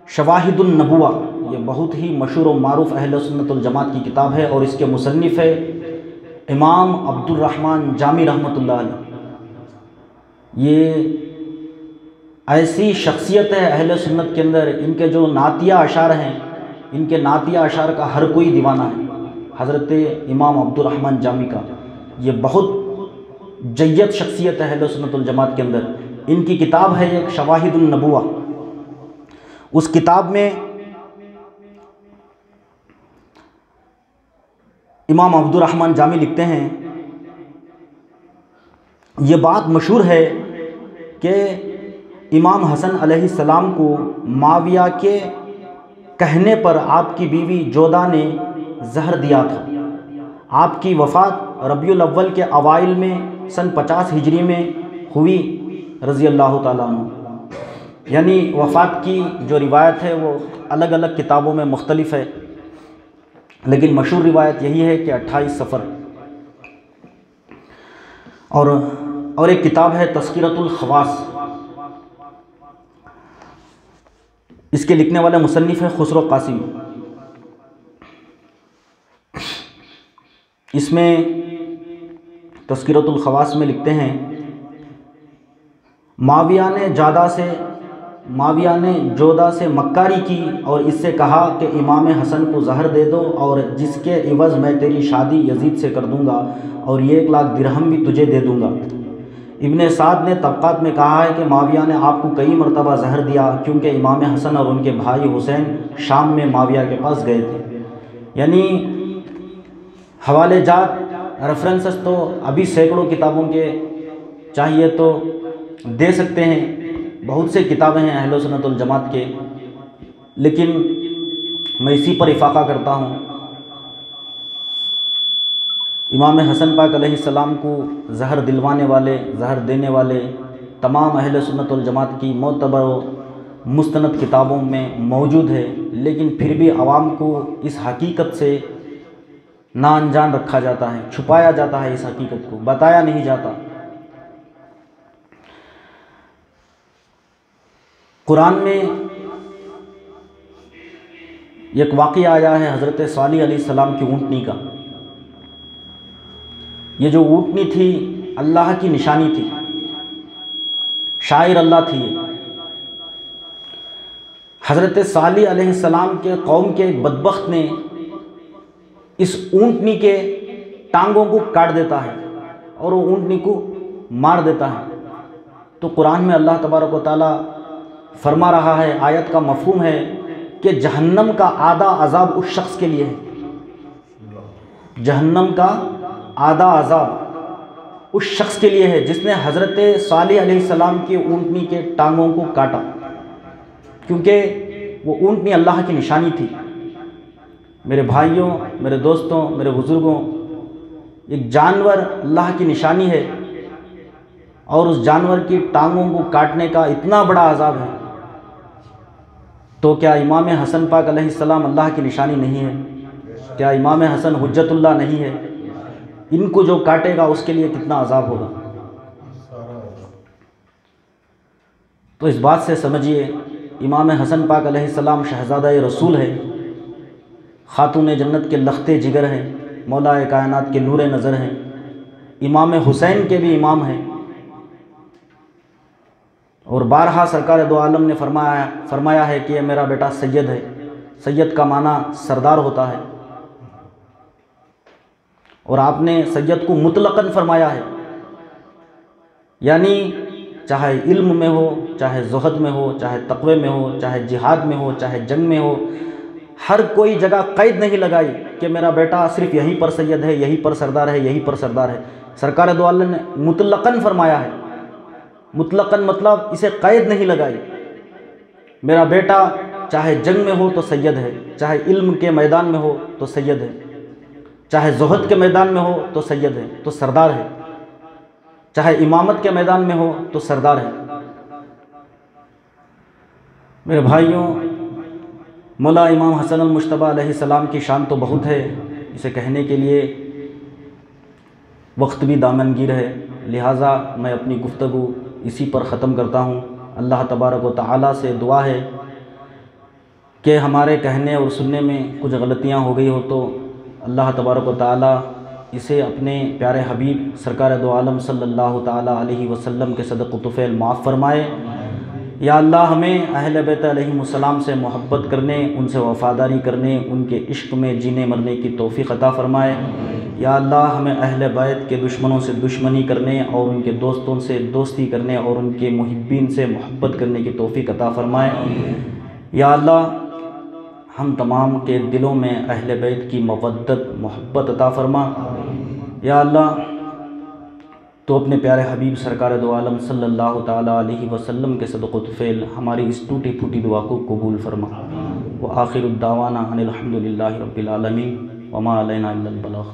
شواہد النبوہ، یہ بہت ہی مشہور و معروف اہل سنت الجماعت کی کتاب ہے، اور اس کے مصنف ہے امام عبد الرحمن جامی رحمۃ اللہ علیہ۔ یہ ایسی شخصیت ہے اہل سنت کے اندر، ان کے جو نعتیہ اشعار ہیں، ان کے نعتیہ اشعار کا ہر کوئی دیوانہ ہے، حضرت امام عبد الرحمن جامی کا۔ یہ بہت جید شخصیت ہے اہل سنت الجماعت کے اندر۔ ان کی کتاب ہے ایک شواہد النبوہ، اس کتاب میں امام عبد الرحمن جامی لکھتے ہیں یہ بات مشہور ہے کہ امام حسن علیہ السلام کو معاویہ کے کہنے پر آپ کی بیوی جودہ نے زہر دیا تھا۔ آپ کی وفات ربیع الاول کے اوائل میں سن 50 ہجری میں ہوئی رضی اللہ تعالیٰ عنہ۔ یعنی وفات کی جو روایت ہے وہ الگ الگ کتابوں میں مختلف ہے، لیکن مشہور روایت یہی ہے کہ 28 صفر۔ اور ایک کتاب ہے تذکرۃ الخواص، اس کے لکھنے والے مصنف ہے خسرو قاسم۔ اس میں تذکرۃ الخواص میں لکھتے ہیں معاویہ نے جودہ سے مکاری کی اور اس سے کہا کہ امام حسن کو زہر دے دو اور جس کے عوض میں تیری شادی یزید سے کر دوں گا اور 1 لاکھ درہم بھی تجھے دے دوں گا۔ ابن سعد نے طبقات میں کہا ہے کہ معاویہ نے آپ کو کئی مرتبہ زہر دیا کیونکہ امام حسن اور ان کے بھائی حسین شام میں معاویہ کے پاس گئے تھے۔ یعنی حوالے جات ریفرنسز تو ابھی سینکڑوں کتابوں کے چاہیے تو دے سکتے ہیں، بہت سے کتابیں ہیں اہل سنت والجماعت کے، لیکن میں اسی پر افاقہ کرتا ہوں۔ امام حسن پاک علیہ السلام کو زہر دلوانے والے، زہر دینے والے تمام اہل سنت والجماعت کی معتبر و مستند کتابوں میں موجود ہے، لیکن پھر بھی عوام کو اس حقیقت سے نا انجان رکھا جاتا ہے، چھپایا جاتا ہے، اس حقیقت کو بتایا نہیں جاتا۔ قرآن میں ایک واقعہ آیا ہے حضرت صالح علیہ السلام کی اونٹنی کا۔ یہ جو اونٹنی تھی اللہ کی نشانی تھی، شاعر اللہ تھی۔ حضرت صالح علیہ السلام کے قوم کے ایک بدبخت نے اس اونٹنی کے ٹانگوں کو کاٹ دیتا ہے اور وہ اونٹنی کو مار دیتا ہے۔ تو قرآن میں اللہ تبارک و تعالیٰ فرما رہا ہے، آیت کا مفہوم ہے کہ جہنم کا آدھا عذاب اس شخص کے لیے ہے، جہنم کا آدھا عذاب اس شخص کے لیے ہے جس نے حضرت صالح علیہ السلام کی اونٹنی کے ٹانگوں کو کاٹا، کیونکہ وہ اونٹنی اللہ کی نشانی تھی۔ میرے بھائیوں، میرے دوستوں، میرے بزرگوں، ایک جانور اللہ کی نشانی ہے اور اس جانور کی ٹانگوں کو کاٹنے کا اتنا بڑا عذاب ہے، تو کیا امام حسن پاک علیہ السلام اللہ کی نشانی نہیں ہے؟ کیا امام حسن حجت اللہ نہیں ہے؟ ان کو جو کاٹے گا اس کے لیے کتنا عذاب ہوگا۔ تو اس بات سے سمجھیے امام حسن پاک علیہ السلام شہزادہ رسول ہے، خاتون جنت کے لختے جگر ہیں، مولا کائنات کے نور نظر ہیں، امام حسین کے بھی امام ہیں۔ اور بارہا سرکار دو عالم نے فرمایا ہے کہ یہ میرا بیٹا سید ہے۔ سید کا معنی سردار ہوتا ہے، اور آپ نے سید کو مطلقاً فرمایا ہے، یعنی چاہے علم میں ہو، چاہے زہد میں ہو، چاہے تقوی میں ہو، چاہے جہاد میں ہو، چاہے جنگ میں ہو، ہر کوئی جگہ قید نہیں لگائی کہ میرا بیٹا صرف یہیں پر سید ہے، یہیں پر سردار ہے، یہیں پر سردار ہے۔ سرکار دو عالم نے مطلقاً فرمایا ہے، مطلقاً مطلب اسے قید نہیں لگائی۔ میرا بیٹا چاہے جنگ میں ہو تو سید ہے، چاہے علم کے میدان میں ہو تو سید ہے، چاہے زہد کے میدان میں ہو تو سید ہے، تو سردار ہے، چاہے امامت کے میدان میں ہو تو سردار ہے۔ میرے بھائیوں، مولا امام حسن المجتبیٰ علیہ السلام کی شان تو بہت ہے، اسے کہنے کے لیے وقت بھی دامنگیر ہے، لہٰذا میں اپنی گفتگو اسی پر ختم کرتا ہوں۔ اللہ تبارک و تعالیٰ سے دعا ہے کہ ہمارے کہنے اور سننے میں کچھ غلطیاں ہو گئی ہو تو اللہ تبارک و تعالیٰ اسے اپنے پیارے حبیب سرکار دو عالم صلی اللہ تعالیٰ علیہ وسلم کے صدق و طفیل معاف فرمائے۔ یا اللہ ہمیں اہل بیت علیہم السلام سے محبت کرنے، ان سے وفاداری کرنے، ان کے عشق میں جینے مرنے کی توفیق عطا فرمائے۔ یا اللہ ہمیں اہل بیت کے دشمنوں سے دشمنی کرنے اور ان کے دوستوں سے دوستی کرنے اور ان کے محبین سے محبت کرنے کی توفیق عطا فرمائے۔ یا اللہ ہم تمام کے دلوں میں اہل بیت کی مودت محبت عطا فرما۔ یا اللہ تو اپنے پیارے حبیب سرکار دو عالم صلی اللہ تعالیٰ علیہ وسلم کے صدقۃ فعل ہماری اس ٹوٹی پھوٹی دعا کو قبول فرما۔ وآخر الدعوانا ان الحمد للہ رب العالمین وما علینا الا البلاغ۔